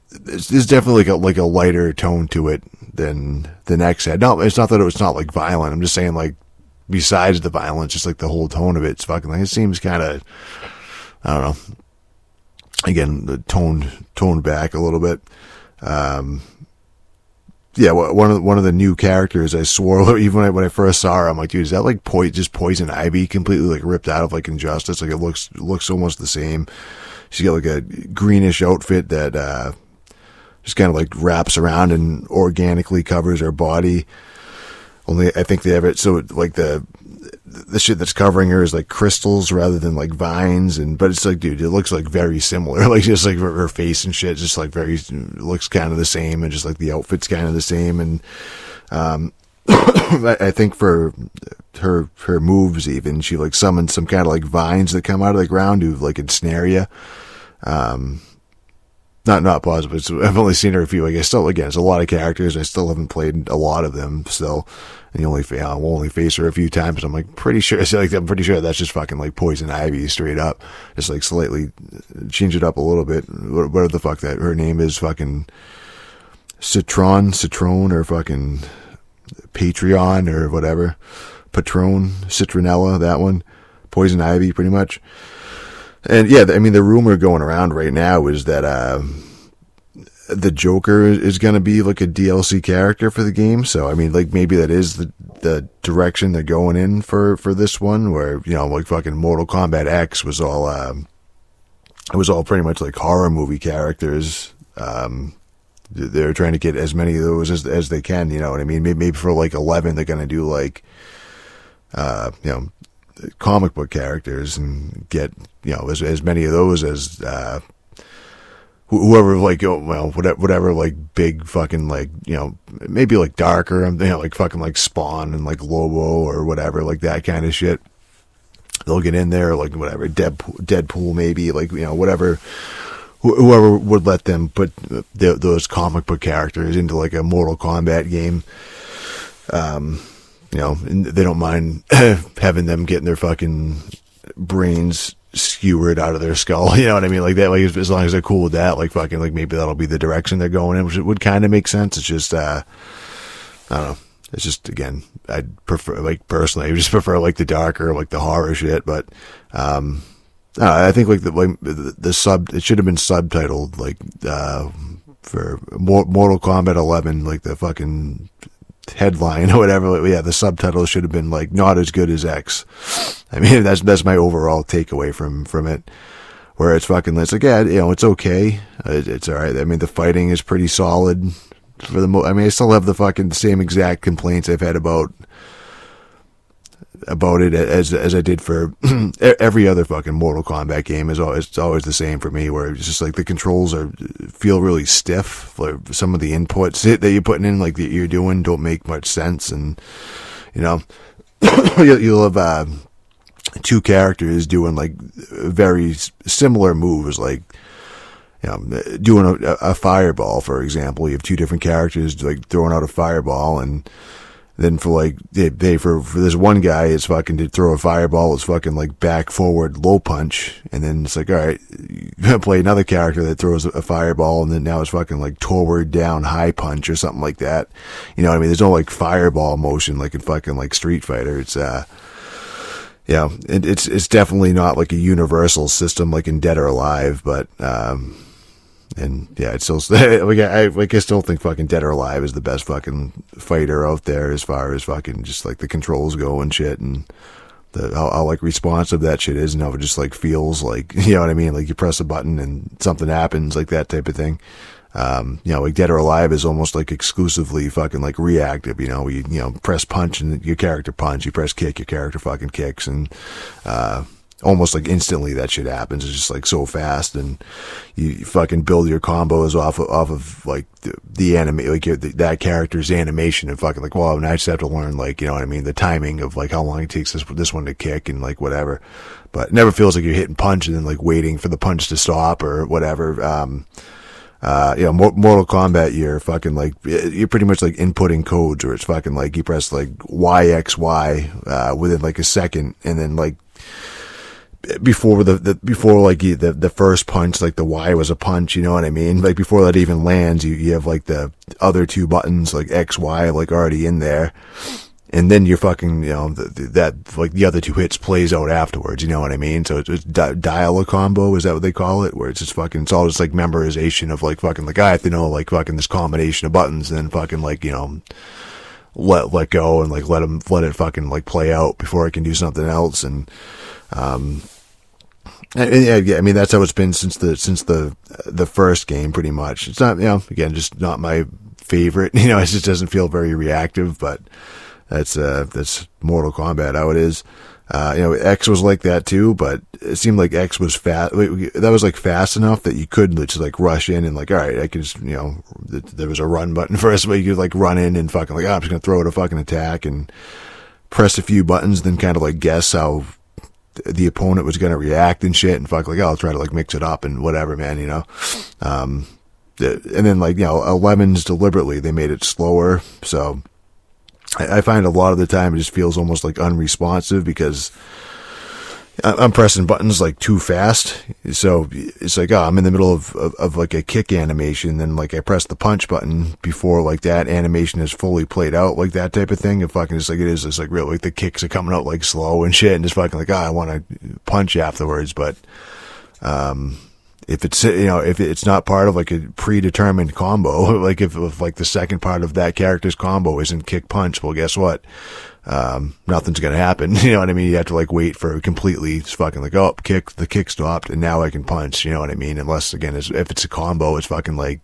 there's definitely like a lighter tone to it than X had. No, it's not that it's not like violent. I'm just saying, like, besides the violence, just like the whole tone of it, it's fucking like, it seems kind of, I don't know. Again, the toned back a little bit. Yeah, one of the new characters, I swore, even when I first saw her, I'm like, dude, is that like just Poison Ivy completely like ripped out of like Injustice? Like, it looks almost the same. She's got like a greenish outfit that just kind of like wraps around and organically covers her body. Only I think they have it so like the shit that's covering her is like crystals rather than like vines, but it's like, dude, it looks like very similar. Like, just like her face and shit, just like looks kind of the same, and just like the outfit's kind of the same. And I think for her moves, even she like summons some kind of like vines that come out of the ground to like ensnare you. Not positive. I've only seen her a few. Like, it's a lot of characters. I still haven't played a lot of them still. And we'll only face her a few times. I'm like pretty sure that's just fucking like Poison Ivy straight up. Just like slightly change it up a little bit. Whatever the fuck that her name is, fucking Citrone, or fucking Patreon or whatever. Patron, Citronella, that one. Poison Ivy, pretty much. And yeah, I mean, the rumor going around right now is that the Joker is going to be like a DLC character for the game. So, I mean, like, maybe that is the direction they're going in for this one, where, like fucking Mortal Kombat X was all, it was all pretty much like horror movie characters. They're trying to get as many of those as they can, you know what I mean? Maybe for like 11, they're going to do like, comic book characters and get, as many of those as whoever, like, whatever, like, big fucking, like, maybe, like, darker, like, fucking, like, Spawn and, like, Lobo or whatever, like, that kind of shit. They'll get in there, like, whatever, Deadpool maybe, like, whatever, whoever would let them put those comic book characters into, like, a Mortal Kombat game. And they don't mind having them getting their fucking brains skewered out of their skull, you know what I mean, like that, like as long as they're cool with that, like fucking, like maybe that'll be the direction they're going in, which would kind of make sense. It's just I don't know, it's just, again, I'd prefer, like, personally I just prefer, like, the darker, like, the horror shit, but I think, like, the sub, it should have been subtitled, like, for Mortal Kombat 11, like the fucking headline or whatever. Like, yeah, the subtitle should have been, like, not as good as X. I mean, that's my overall takeaway from it. Where it's fucking, it's like, yeah, it's okay. It's all right. I mean, the fighting is pretty solid for the I mean, I still have the fucking same exact complaints I've had about it as I did for every other fucking Mortal Kombat game. It's always the same for me, where it's just like the controls feel really stiff. Like some of the inputs that you're putting in, like that you're doing, don't make much sense. And you'll have two characters doing, like, very similar moves, like, doing a fireball, for example. You have two different characters, like, throwing out a fireball, and then for, like, for this one guy, it's fucking, to throw a fireball, it's fucking, like, back, forward, low punch, and then it's like, all right, you play another character that throws a fireball, and then now it's fucking, like, toward, down, high punch, or something like that. You know what I mean? There's no, like, fireball motion, like in fucking, like, Street Fighter. It's, it's definitely not, like, a universal system, like in Dead or Alive, but, and yeah, it's still, I still think fucking Dead or Alive is the best fucking fighter out there as far as fucking just, like, the controls go and shit, and how like responsive that shit is, and how it just, like, feels like, you know what I mean? Like, you press a button and something happens, like that type of thing. Like Dead or Alive is almost, like, exclusively fucking, like, reactive, you press punch and your character punch, you press kick, your character fucking kicks, and, almost, like, instantly that shit happens. It's just, like, so fast, and you fucking build your combos off of like the anime, like that character's animation, and fucking, like, well, and I just have to learn, like, you know what I mean, the timing of, like, how long it takes this one to kick, and, like, whatever. But it never feels like you're hitting punch and then, like, waiting for the punch to stop or whatever. Mortal Kombat, you're fucking, like, you're pretty much, like, inputting codes, where it's fucking, like, you press, like, YXY within, like, a second, and then, like, before the first punch, like, the Y was a punch, you know what I mean? Like, before that even lands, you have, like, the other two buttons, like XY, like, already in there. And then you're fucking, that, like, the other two hits plays out afterwards, you know what I mean? So it's dial a combo, is that what they call it? Where it's just fucking, it's all just, like, memorization of, like, fucking, like, I have to know, like, fucking this combination of buttons, and then fucking, like, let go, and, like, let it fucking, like, play out before I can do something else. And, I mean, that's how it's been since the first game, pretty much. It's not, again, just not my favorite, it just doesn't feel very reactive, but that's Mortal Kombat, how it is. X was like that too, but it seemed like X was fast. That was, like, fast enough that you could just, like, rush in and, like, all right, I can just, there was a run button first, but you could, like, run in and fucking, like, I'm just gonna throw out a fucking attack and press a few buttons, then kind of, like, guess how the opponent was gonna react and shit, and fuck, like, I'll try to, like, mix it up and whatever, man, and then, like, 11's deliberately, they made it slower, so I find a lot of the time it just feels almost, like, unresponsive, because I'm pressing buttons, like, too fast. So it's like, I'm in the middle of like, a kick animation, then, like, I press the punch button before, like, that animation is fully played out, like, that type of thing. And fucking just, like, it is just, like, really, like, the kicks are coming out, like, slow and shit, and just fucking, like, I want to punch afterwards. But if it's, if it's not part of, like, a predetermined combo, like, if like, the second part of that character's combo isn't kick punch, well, guess what? Nothing's gonna happen. You know what I mean? You have to, like, wait for completely fucking, like, the kick stopped, and now I can punch. You know what I mean? Unless, again, if it's a combo, it's fucking, like,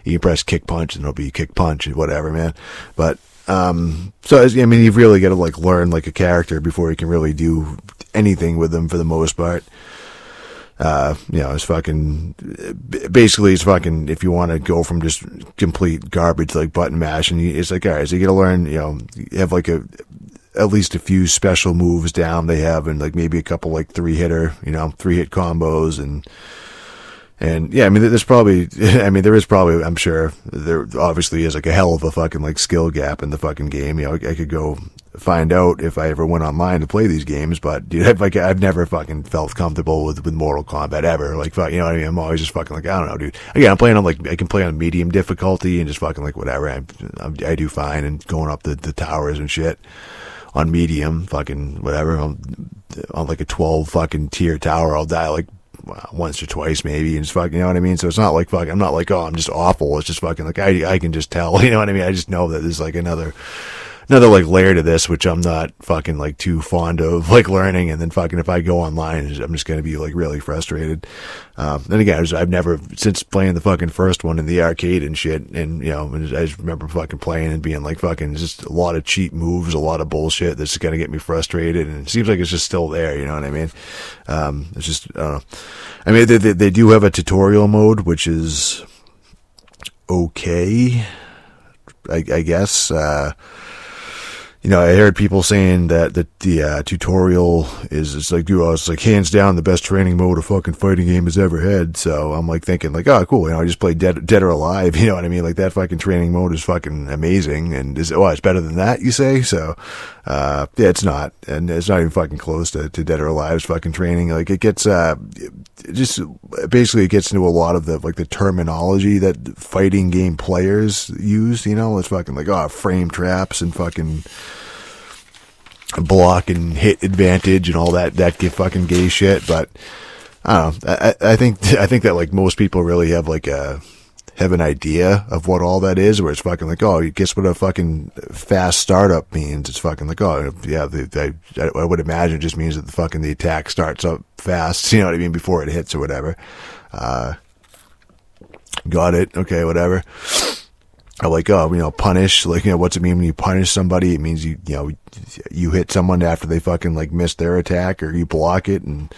you can press kick punch and it'll be kick punch, whatever, man. But, you've really got to, like, learn, like, a character before you can really do anything with them for the most part. It's fucking, basically it's fucking, if you want to go from just complete garbage, like button mashing, it's like, all right, so you gotta learn, you have like at least a few special moves down they have, and like maybe a couple like 3-hit combos, and yeah, I mean, there is probably, I'm sure there obviously is like a hell of a fucking like skill gap in the fucking game. I could go find out if I ever went online to play these games, but dude, I've never fucking felt comfortable with Mortal Kombat ever. Like, you know what I mean? I'm always just fucking like, I don't know, dude. Again, I'm playing on like, I can play on medium difficulty and just fucking like whatever. I do fine, and going up the towers and shit on medium, fucking whatever. On like a 12 fucking tier tower, I'll die like once or twice maybe, and just fucking, you know what I mean? So it's not like fucking, I'm not like, oh, I'm just awful. It's just fucking like, I can just tell, you know what I mean? I just know that there's like another like layer to this, which I'm not fucking like too fond of like learning. And then fucking, if I go online, I'm just going to be like really frustrated. Then again, I've never, since playing the fucking first one in the arcade and shit, and I just remember fucking playing and being like fucking just a lot of cheap moves, a lot of bullshit that's going to get me frustrated. And it seems like it's just still there, you know what I mean? It's just, I don't know. I mean, they do have a tutorial mode, which is okay, I guess. I heard people saying that the tutorial it's like, dude, it's like hands down the best training mode a fucking fighting game has ever had. So I'm like thinking like, oh, cool. I just played Dead or Alive. You know what I mean? Like that fucking training mode is fucking amazing. And it's better than that, you say? So, yeah, it's not. And it's not even fucking close to Dead or Alive's fucking training. Like it gets, just basically it gets into a lot of the like the terminology that fighting game players use. It's fucking like, frame traps and fucking block and hit advantage and all that fucking gay shit. But I don't know. I think that like most people really have like have an idea of what all that is, where it's fucking like, oh, guess what a fucking fast startup means? It's fucking like, oh, yeah, I would imagine it just means that the attack starts up fast, you know what I mean, before it hits or whatever. Got it. Okay, whatever. Or like, punish, like, what's it mean when you punish somebody? It means you hit someone after they fucking like miss their attack, or you block it, and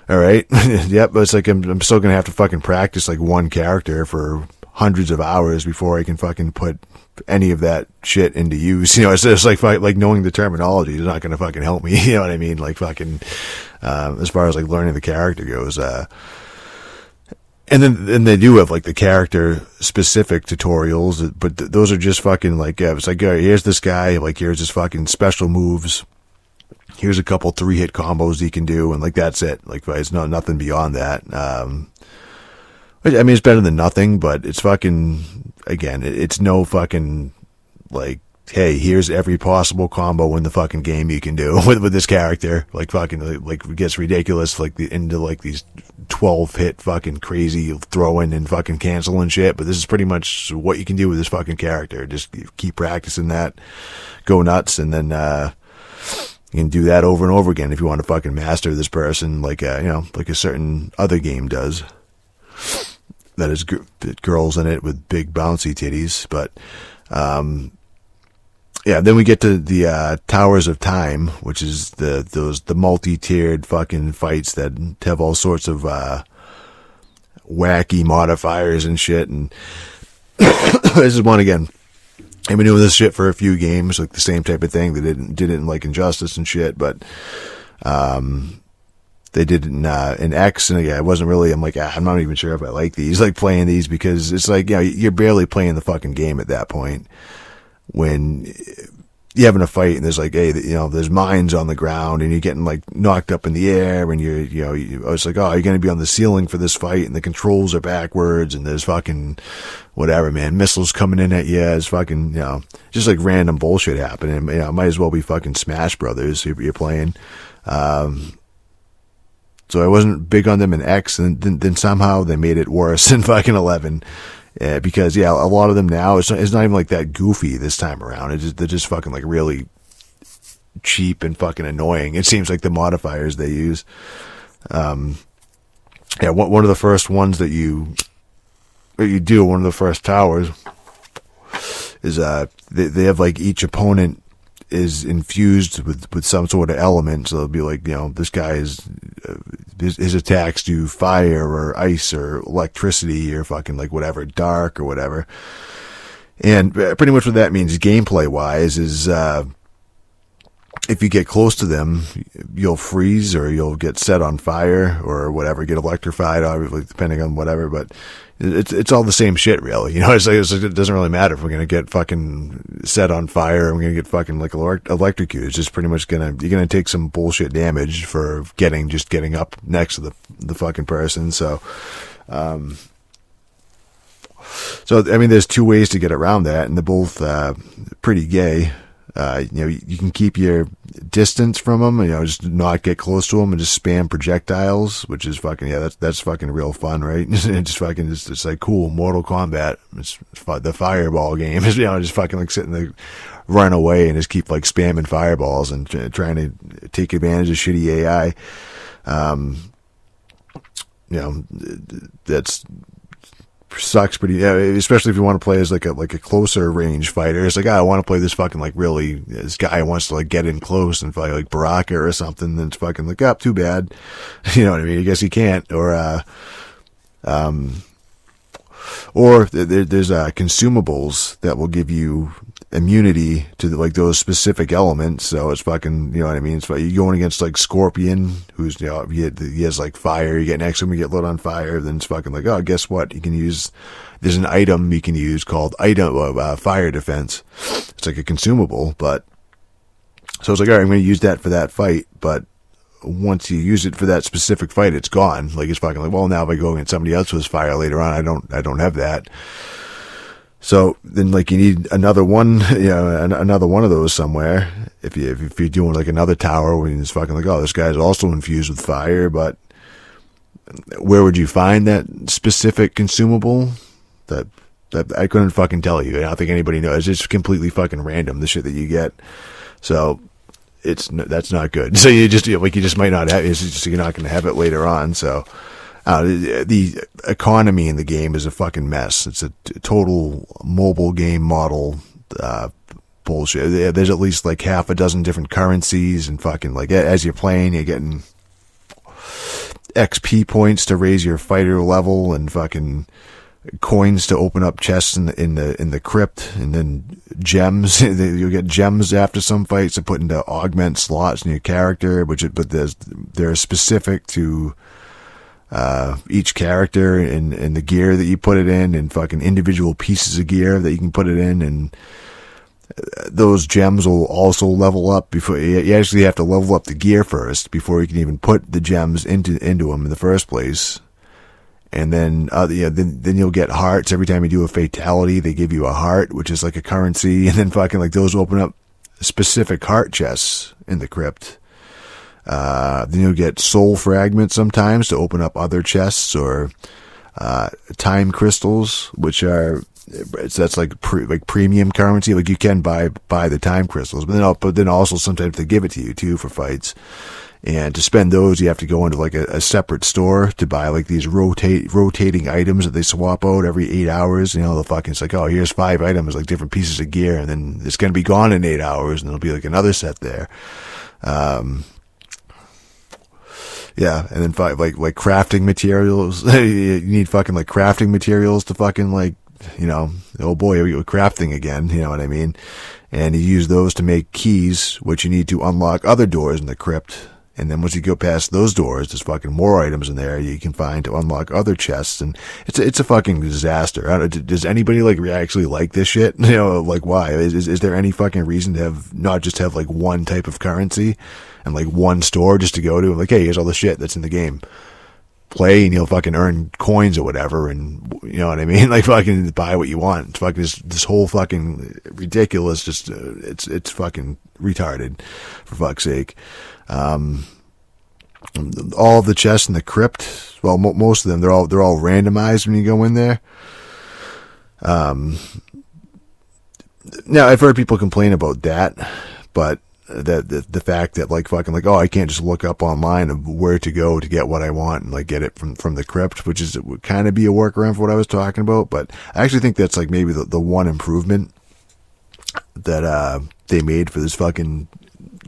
all right. Yep. But it's like, I'm still going to have to fucking practice like one character for hundreds of hours before I can fucking put any of that shit into use. It's just like knowing the terminology is not going to fucking help me. You know what I mean? Like fucking, as far as like learning the character goes, and then they do have like the character specific tutorials, but those are just fucking like, it's like, all right, here's this guy, like here's his fucking special moves. Here's a couple 3-hit combos he can do, and like that's it. Like it's nothing beyond that. I mean, it's better than nothing, but it's fucking, again, it's no fucking like, hey, here's every possible combo in the fucking game you can do with this character. Like fucking, like it gets ridiculous, like into like these 12-hit fucking crazy throwing and fucking canceling shit. But this is pretty much what you can do with this fucking character. Just keep practicing that, go nuts, and then you can do that over and over again if you want to fucking master this person, like like a certain other game does. That is girls in it with big bouncy titties. But yeah, then we get to the Towers of Time, which is the multi-tiered fucking fights that have all sorts of wacky modifiers and shit. And this is one again. I've been doing this shit for a few games, like the same type of thing. They didn't like Injustice and shit, but they did it in X, and yeah, it wasn't really. I'm like, I'm not even sure if I like these, like playing these, because it's like, you're barely playing the fucking game at that point when you're having a fight and there's like, hey, there's mines on the ground and you're getting like knocked up in the air, and it's like, oh, you're going to be on the ceiling for this fight, and the controls are backwards, and there's fucking whatever, man, missiles coming in at you. It's fucking, just like random bullshit happening. It might as well be fucking Smash Brothers you're playing. So I wasn't big on them in X, and then somehow they made it worse in fucking 11. Because a lot of them now, it's not even like that goofy this time around. They're just fucking like really cheap and fucking annoying. It seems like the modifiers they use. One of the first ones that you do, one of the first towers is they have like each opponent is infused with some sort of element. So it'll be like, this guy his attacks do fire or ice or electricity or fucking like whatever, dark or whatever. And pretty much what that means gameplay wise is, if you get close to them, you'll freeze or you'll get set on fire or whatever, get electrified, obviously, depending on whatever, but it's all the same shit, really. It's like it doesn't really matter if we're going to get fucking set on fire or we're going to get fucking like electrocuted. It's just pretty much you're going to take some bullshit damage for getting up next to the fucking person. So, I mean, there's two ways to get around that, and they're both pretty gay. You can keep your distance from them, just not get close to them and just spam projectiles, which is fucking, that's fucking real fun, right? It's like cool, Mortal Kombat. It's the fireball game is, just fucking like sitting there, run away and just keep like spamming fireballs and trying to take advantage of shitty AI. That's sucks pretty, especially if you want to play as like a closer range fighter. It's like, I want to play this fucking like really, this guy wants to like get in close and fight like Baraka or something. Then it's fucking like, too bad. You know what I mean? I guess he can't. Or there's consumables that will give you immunity to like those specific elements. So it's fucking, you know what I mean? It's you're going against like Scorpion, who's, he has like fire. You get next to him, you get lit on fire. Then it's fucking like, guess what? You can use, there's an item you can use called fire defense. It's like a consumable, but so it's like, all right, I'm going to use that for that fight. But once you use it for that specific fight, it's gone. Like, it's fucking like, well, now if I go against somebody else with fire later on, I don't have that. So then, like, you need another one, another one of those somewhere. If you're doing like another tower, when it's fucking like, this guy's also infused with fire, but where would you find that specific consumable? That I couldn't fucking tell you. I don't think anybody knows. It's completely fucking random, the shit that you get. So that's not good. So you just might not have. It's just you're not going to have it later on. So. The economy in the game is a fucking mess. It's a total mobile game model, bullshit. There's at least like half a dozen different currencies and fucking like as you're playing, you're getting XP points to raise your fighter level and fucking coins to open up chests in the crypt, and then gems. You'll get gems after some fights to put into augment slots in your character, but they're specific to each character and the gear that you put it in, and fucking individual pieces of gear that you can put it in, and those gems will also level up before you actually have to level up the gear first before you can even put the gems into them in the first place. And then then you'll get hearts every time you do a fatality. They give you a heart, which is like a currency, and then fucking like those open up specific heart chests in the crypt. Then you'll get soul fragments sometimes to open up other chests, or time crystals, which are that's like premium currency. Like you can buy the time crystals, but then also sometimes they give it to you too for fights. And to spend those, you have to go into like a separate store to buy like these rotating items that they swap out every 8 hours. The fucking, it's like, here's 5 items, like different pieces of gear, and then it's going to be gone in 8 hours, and there'll be like another set there. Yeah, and then like crafting materials. You need fucking like crafting materials to fucking like, oh boy, we're crafting again, you know what I mean? And you use those to make keys, which you need to unlock other doors in the crypt. And then once you go past those doors, there's fucking more items in there you can find to unlock other chests. And it's a fucking disaster. Does anybody like actually like this shit? Like why? Is there any fucking reason to not just have like one type of currency and like one store just to go to? Like, hey, here's all the shit that's in the game. Play and you'll fucking earn coins or whatever, and you know what I mean? Like fucking buy what you want. It's fucking this whole fucking ridiculous. Just it's fucking retarded, for fuck's sake. All of the chests in the crypt, well, most of them, they're all randomized when you go in there. Now I've heard people complain about that, but the fact that like fucking like, I can't just look up online of where to go to get what I want and like get it from the crypt, which would kind of be a workaround for what I was talking about. But I actually think that's like maybe the one improvement. that they made for this fucking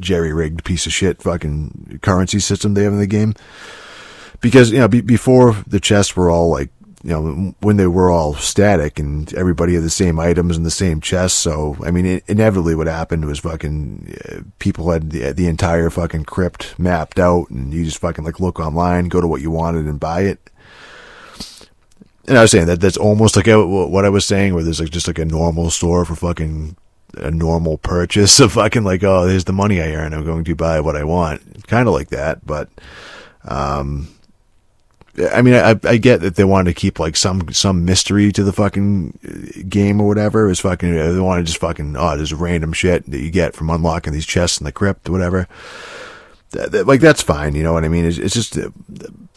jerry-rigged piece of shit fucking currency system they have in the game. Because, you know, before the chests were all like, you know, when they were all static and everybody had the same items in the same chest. So, I mean, inevitably what happened was fucking people had the entire fucking crypt mapped out, and you just fucking like look online, go to what you wanted and buy it. And I was saying that's almost like what I was saying, where there's like just like a normal store for fucking a normal purchase of fucking like, oh, here's the money I earn, I'm going to buy what I want. Kind of like that, but, I mean, I get that they wanted to keep like some mystery to the fucking game or whatever. It's fucking, they want to just fucking, oh, there's random shit that you get from unlocking these chests in the crypt or whatever. Like, that's fine, you know what I mean? It's just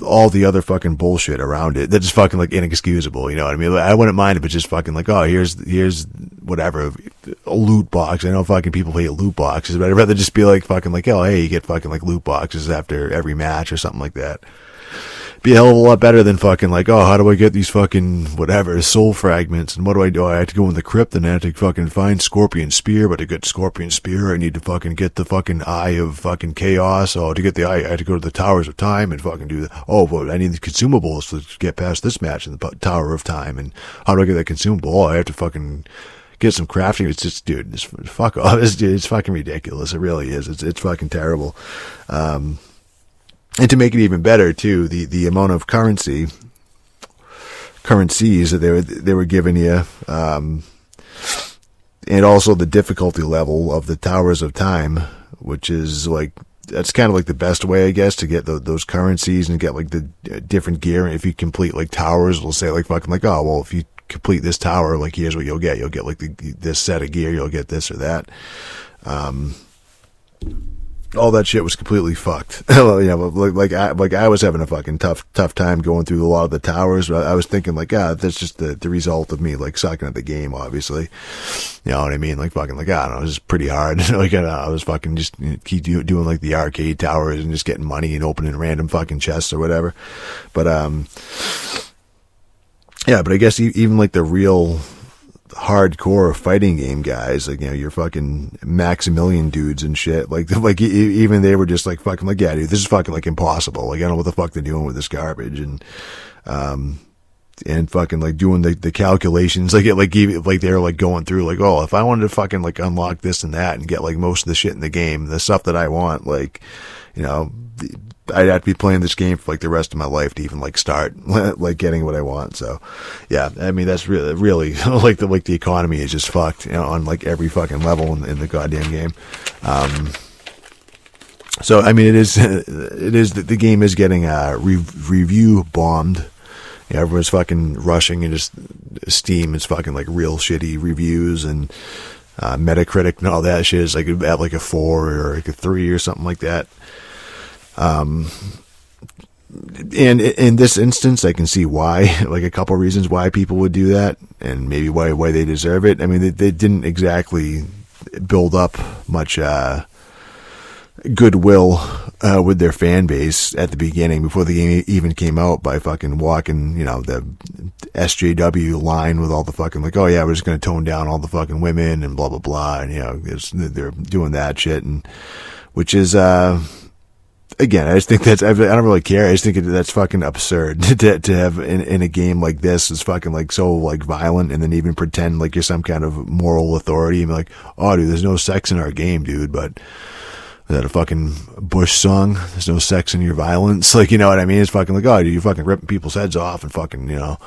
all the other fucking bullshit around it that's just fucking like inexcusable, you know what I mean? I wouldn't mind if it's just fucking like, oh, here's whatever, a loot box. I know fucking people hate loot boxes, but I'd rather just be like fucking like, oh, hey, you get fucking like loot boxes after every match or something like that. Be a hell of a lot better than fucking like, oh, how do I get these fucking whatever soul fragments, and what do? I have to go in the crypt and I have to fucking find Scorpion Spear, but to get Scorpion Spear I need to fucking get the fucking Eye of fucking Chaos. Oh, to get the Eye I have to go to the Towers of Time and fucking do that. Oh, but I need the consumables to get past this match in the Tower of Time, and how do I get that consumable? Oh, I have to fucking get some crafting. It's just, dude, it's fuck off. It's fucking ridiculous. It really is. It's fucking terrible. And to make it even better, too, the amount of currencies that they were giving you, and also the difficulty level of the Towers of Time, which is like, that's kind of like the best way, I guess, to get those currencies and get like the different gear. If you complete like towers, it'll say like fucking like, oh, well, if you complete this tower, like here's what you'll get. You'll get like this set of gear. You'll get this or that. All that shit was completely fucked. You know, like I was having a fucking tough time going through a lot of the towers. But I was thinking like, that's just the result of me like sucking at the game, obviously. You know what I mean? Like fucking like, I don't know, it was pretty hard. Like I was fucking just keep doing like the arcade towers and just getting money and opening random fucking chests or whatever. But yeah, but I guess even like the real hardcore fighting game guys, like, you know, your fucking Maximilian dudes and shit, like even they were just like fucking like, yeah, dude, this is fucking like impossible. Like, I don't know what the fuck they're doing with this garbage, and fucking like doing the calculations, like they're like going through like, oh, if I wanted to fucking like unlock this and that and get like most of the shit in the game, the stuff that I want, like, you know, I'd have to be playing this game for like the rest of my life to even like start like getting what I want. So yeah, I mean, that's really like the economy is just fucked, you know, on like every fucking level in the goddamn game. So I mean, it is the game is getting review bombed. You know, everyone's fucking rushing, and just Steam is fucking like real shitty reviews, and Metacritic and all that shit is like at like a 4 or like a 3 or something like that. And in this instance, I can see why, like a couple reasons why people would do that, and maybe why they deserve it. I mean, they didn't exactly build up much goodwill with their fan base at the beginning, before the game even came out, by fucking walking, you know, the SJW line with all the fucking like, oh yeah, we're just going to tone down all the fucking women and blah blah blah, and you know, they're doing that shit, and which is again, I just think I don't really care. I just think that's fucking absurd to have in a game like this, is fucking like so like violent, and then even pretend like you're some kind of moral authority and be like, oh dude, there's no sex in our game, dude, but is that a fucking Bush song? There's no sex in your violence. Like, you know what I mean? It's fucking like, oh dude, you're fucking ripping people's heads off and fucking, you know,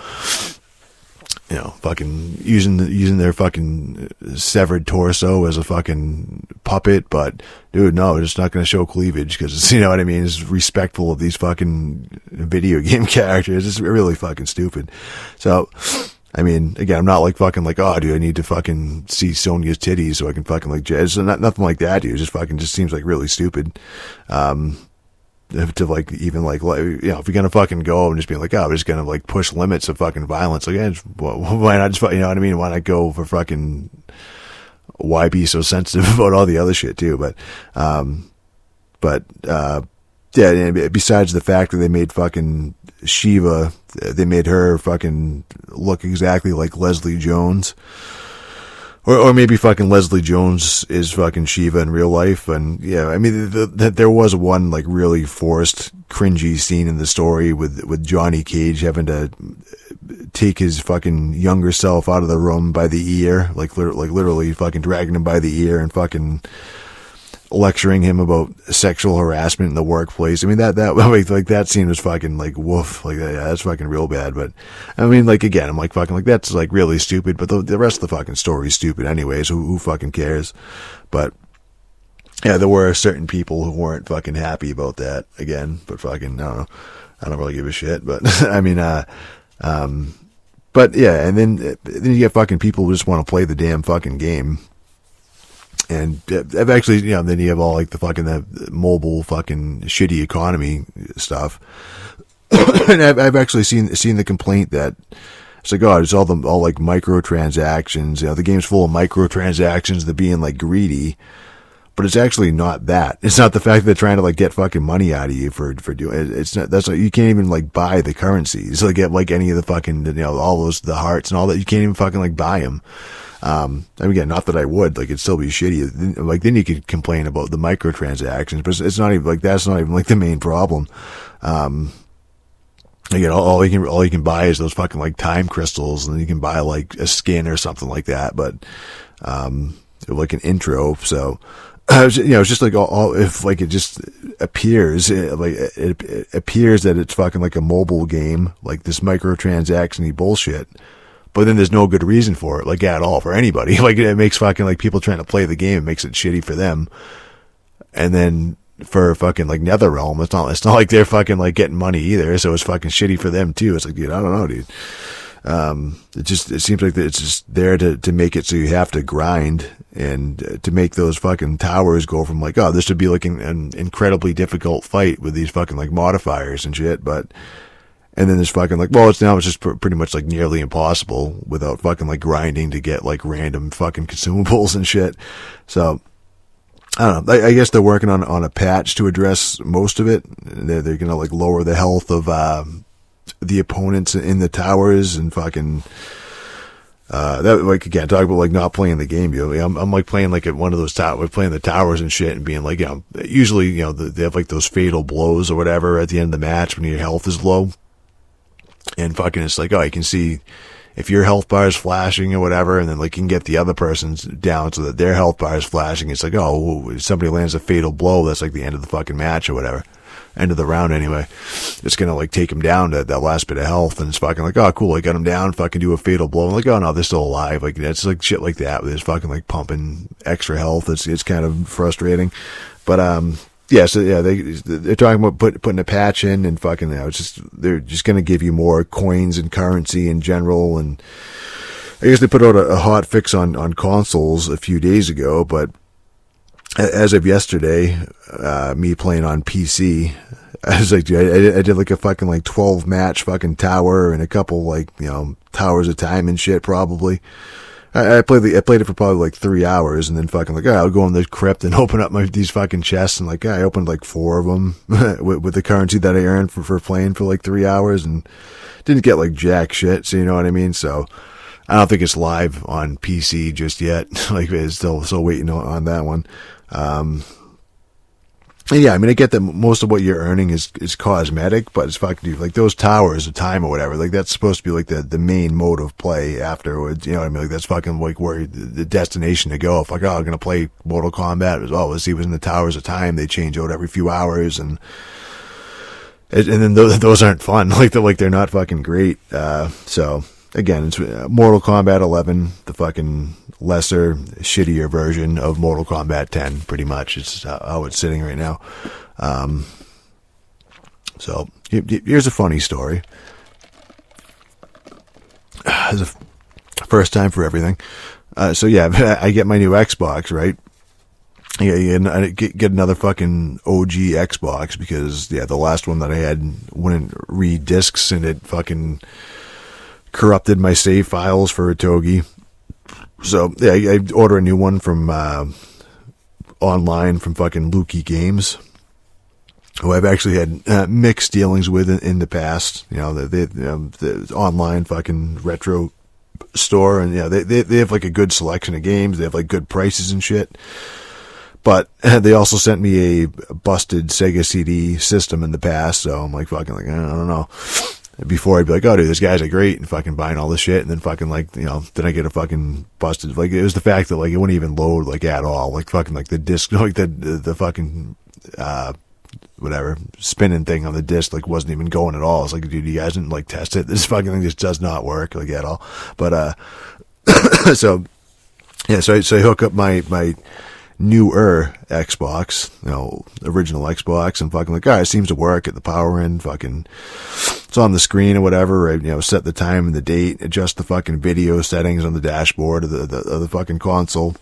fucking using their fucking severed torso as a fucking puppet. But dude, no, it's not going to show cleavage, because it's, you know what I mean, it's respectful of these fucking video game characters. It's really fucking stupid. So, I mean, again, I'm not like fucking like, oh dude, I need to fucking see Sonya's titties so I can fucking like jazz. So nothing like that, dude. It just seems like really stupid. To like, even like, you know, if you're gonna fucking go and just be like, oh, we're just gonna like push limits of fucking violence, like, yeah, why not just, you know what I mean? Why not go for fucking, why be so sensitive about all the other shit too? But yeah, besides the fact that they made fucking Shiva, they made her fucking look exactly like Leslie Jones. Or maybe fucking Leslie Jones is fucking Shiva in real life. And yeah, I mean, there was one like really forced, cringy scene in the story with Johnny Cage having to take his fucking younger self out of the room by the ear, like literally fucking dragging him by the ear and fucking lecturing him about sexual harassment in the workplace. I mean, that like that scene was fucking like woof, like yeah, that's fucking real bad. But I mean, like again, I'm like fucking like that's like really stupid. But the rest of the fucking story is stupid anyway. So who fucking cares? But yeah, there were certain people who weren't fucking happy about that again. But fucking I don't know. I don't really give a shit. But I mean, but yeah, and then you get fucking people who just want to play the damn fucking game. And I've actually, you know, then you have all like the mobile fucking shitty economy stuff. And I've actually seen the complaint that it's like, oh, it's all like microtransactions. You know, the game's full of microtransactions. They're being like greedy, but it's actually not that. It's not the fact that they're trying to like get fucking money out of you for doing it. It's not, that's like, you can't even like buy the currencies, like get like any of the fucking, you know, all those, the hearts and all that. You can't even fucking like buy them. I mean, again, not that I would, like, it'd still be shitty. Like, then you could complain about the microtransactions, but it's not even, like, that's not even, like, the main problem. Again, all you can buy is those fucking, like, time crystals, and then you can buy, like, a skin or something like that, but, like an intro, so, you know, it's just like if, like, it just appears, like, it appears that it's fucking, like, a mobile game, like, this microtransaction-y bullshit. But then there's no good reason for it, like at all, for anybody. Like it makes fucking like people trying to play the game, it makes it shitty for them. And then for fucking like NetherRealm, it's not like they're fucking like getting money either, so it's fucking shitty for them too. It's like, dude, I don't know, dude. It seems like it's just there to make it so you have to grind and to make those fucking towers go from like, oh, this would be like an incredibly difficult fight with these fucking like modifiers and shit, but. And then there's fucking like, well, it's just pretty much like nearly impossible without fucking like grinding to get like random fucking consumables and shit. So, I don't know. I guess they're working on a patch to address most of it. They're gonna like lower the health of, the opponents in the towers and fucking, that like again, talk about like not playing the game, you know, I'm like playing like at one of those we're playing the towers and shit and being like, you know, usually, you know, they have like those fatal blows or whatever at the end of the match when your health is low. And fucking, it's like, oh, you can see if your health bar is flashing or whatever, and then like you can get the other person's down so that their health bar is flashing. It's like, oh, somebody lands a fatal blow. That's like the end of the fucking match or whatever. End of the round anyway. It's gonna like take him down to that last bit of health, and it's fucking like, oh, cool, I got him down, fucking do a fatal blow. I'm like, oh no, they're still alive. Like, that's like shit like that. It's fucking like pumping extra health. It's kind of frustrating. But, yeah, so yeah, they're talking about putting a patch in and fucking, you know, they're just gonna give you more coins and currency in general, and I guess they put out a hot fix on consoles a few days ago, but as of yesterday, me playing on PC, I was like, dude, I did like a fucking like 12 match fucking tower and a couple like, you know, towers of time and shit probably. I played it for probably like 3 hours, and then fucking like, I'll go in the crypt and open up these fucking chests, and like, I opened like 4 of them with the currency that I earned for playing for like 3 hours, and didn't get like jack shit. So you know what I mean? So I don't think it's live on PC just yet. Like, it's still waiting on that one. Yeah, I mean, I get that most of what you're earning is cosmetic, but it's fucking, like, those towers of time or whatever, like, that's supposed to be, like, the main mode of play afterwards, you know what I mean? Like, that's fucking, like, where the destination to go. If, like, oh, I'm gonna play Mortal Kombat, as well, let's see what's in the towers of time, they change out every few hours, and then those aren't fun, they're not fucking great, so, again, it's Mortal Kombat 11, the fucking lesser, shittier version of Mortal Kombat 10, pretty much. It's how it's sitting right now. So, here's a funny story. It's a first time for everything. So yeah, I get my new Xbox, right? I get another fucking OG Xbox because, yeah, the last one that I had wouldn't read discs and it fucking corrupted my save files for Otogi. So, yeah, I order a new one from online from fucking Lukey Games, who I've actually had mixed dealings with in the past. You know, the online fucking retro store, and they have like a good selection of games. They have like good prices and shit. But they also sent me a busted Sega CD system in the past, so I'm like fucking like, I don't know. Before I'd be like, oh dude, these guys are great, and fucking buying all this shit, and then fucking like, then I get a fucking busted, like it was the fact that like it wouldn't even load like at all, like fucking like the disc, like the fucking, whatever, spinning thing on the disc like wasn't even going at all. It's like, dude, you guys didn't like test it. This fucking thing just does not work like at all. But, so I hook up my newer Xbox, original Xbox, and fucking like, all right, it seems to work at the power end, fucking, it's on the screen or whatever, right? Set the time and the date, adjust the fucking video settings on the dashboard of the fucking console.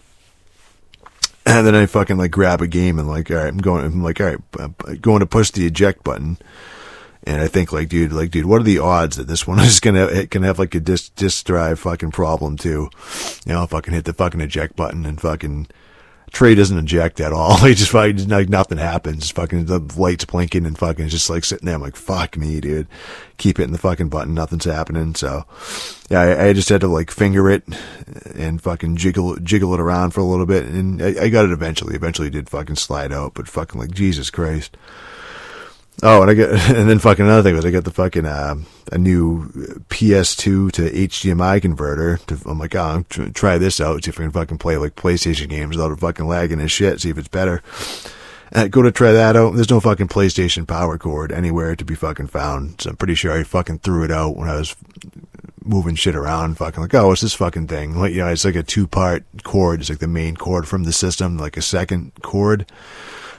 And then I fucking like grab a game and like, all right, I'm going to push the eject button. And I think like, dude, what are the odds that this one is can have like a disk drive fucking problem too? Fucking hit the fucking eject button and fucking tray doesn't eject at all. It just fucking like nothing happens. Fucking the lights blinking and fucking just like sitting there. I'm like, fuck me, dude. Keep hitting the fucking button, nothing's happening. So yeah, I just had to like finger it and fucking jiggle it around for a little bit, and I got it eventually. Eventually, it did fucking slide out, but fucking like Jesus Christ. Oh, and then fucking another thing was I got the fucking, a new PS2 to HDMI converter. I'm like, I'm try this out, see if I can fucking play like PlayStation games without it fucking lagging and shit, see if it's better. Go to try that out. There's no fucking PlayStation power cord anywhere to be fucking found. So I'm pretty sure I fucking threw it out when I was moving shit around. Fucking like, oh, what's this fucking thing? Like, it's like a 2-part cord. It's like the main cord from the system, like a second cord.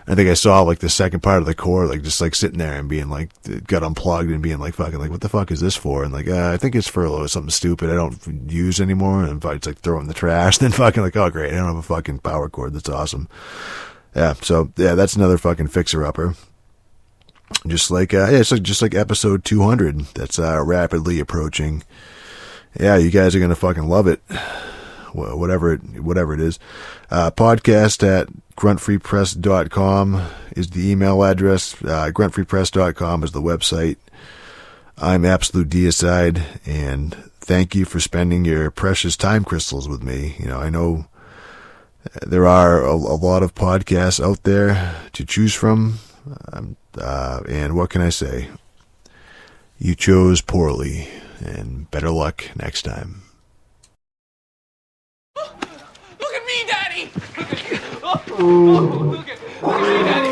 I think I saw like the second part of the cord, like just like sitting there and being like, got unplugged and being like fucking like, what the fuck is this for? And like, I think it's for something stupid I don't use anymore. And it's like throw it in the trash. Then fucking like, oh great, I don't have a fucking power cord. That's awesome. Yeah. So yeah, that's another fucking fixer upper. Just like, it's like, just like episode 200. That's, rapidly approaching. Yeah. You guys are going to fucking love it. Whatever it is. Podcast at gruntfreepress.com is the email address. Gruntfreepress.com is the website. I'm Absolute Deicide, and thank you for spending your precious time crystals with me. I know there are a lot of podcasts out there to choose from, and what can I say? You chose poorly, and better luck next time.
Look at me, Daddy! Look at me, Daddy!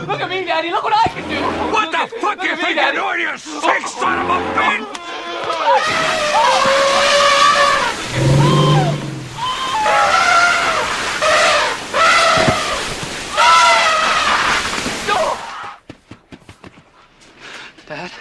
Look at me, Daddy! Look what I can do!
What the fuck you think you're doing, you sick son of a bitch?
Dad?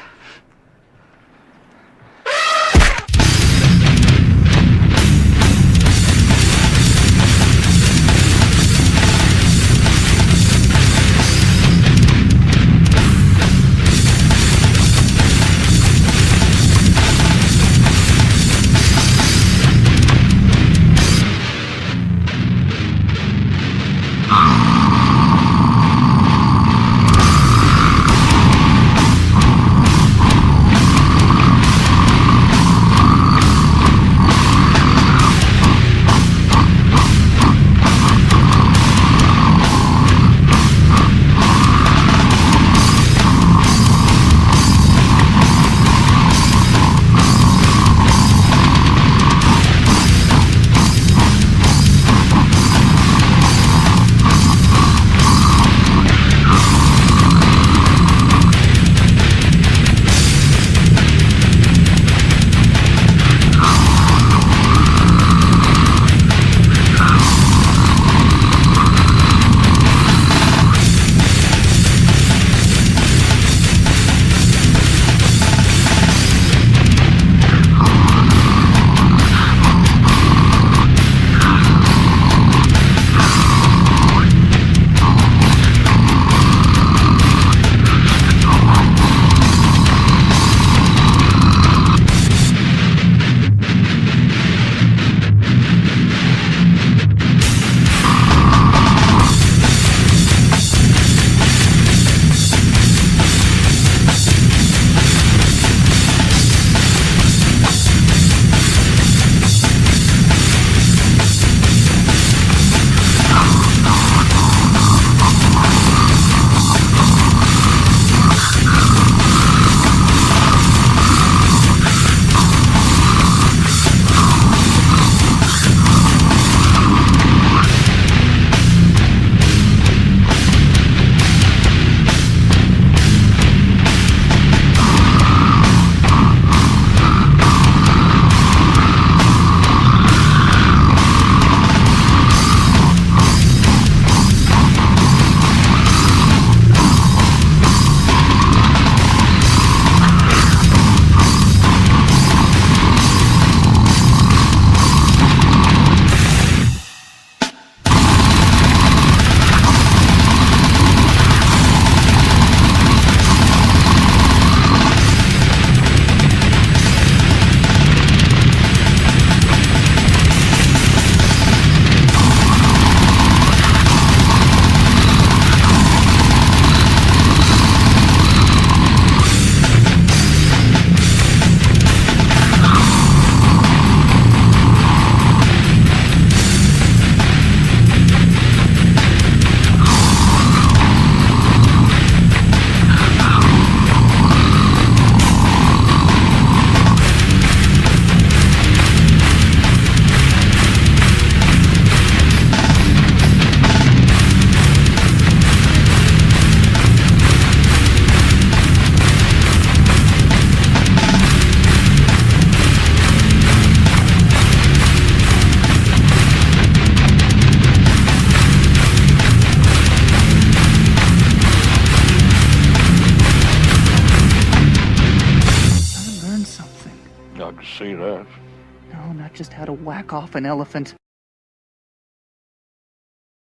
I can see that.
No, not just how to whack off an elephant.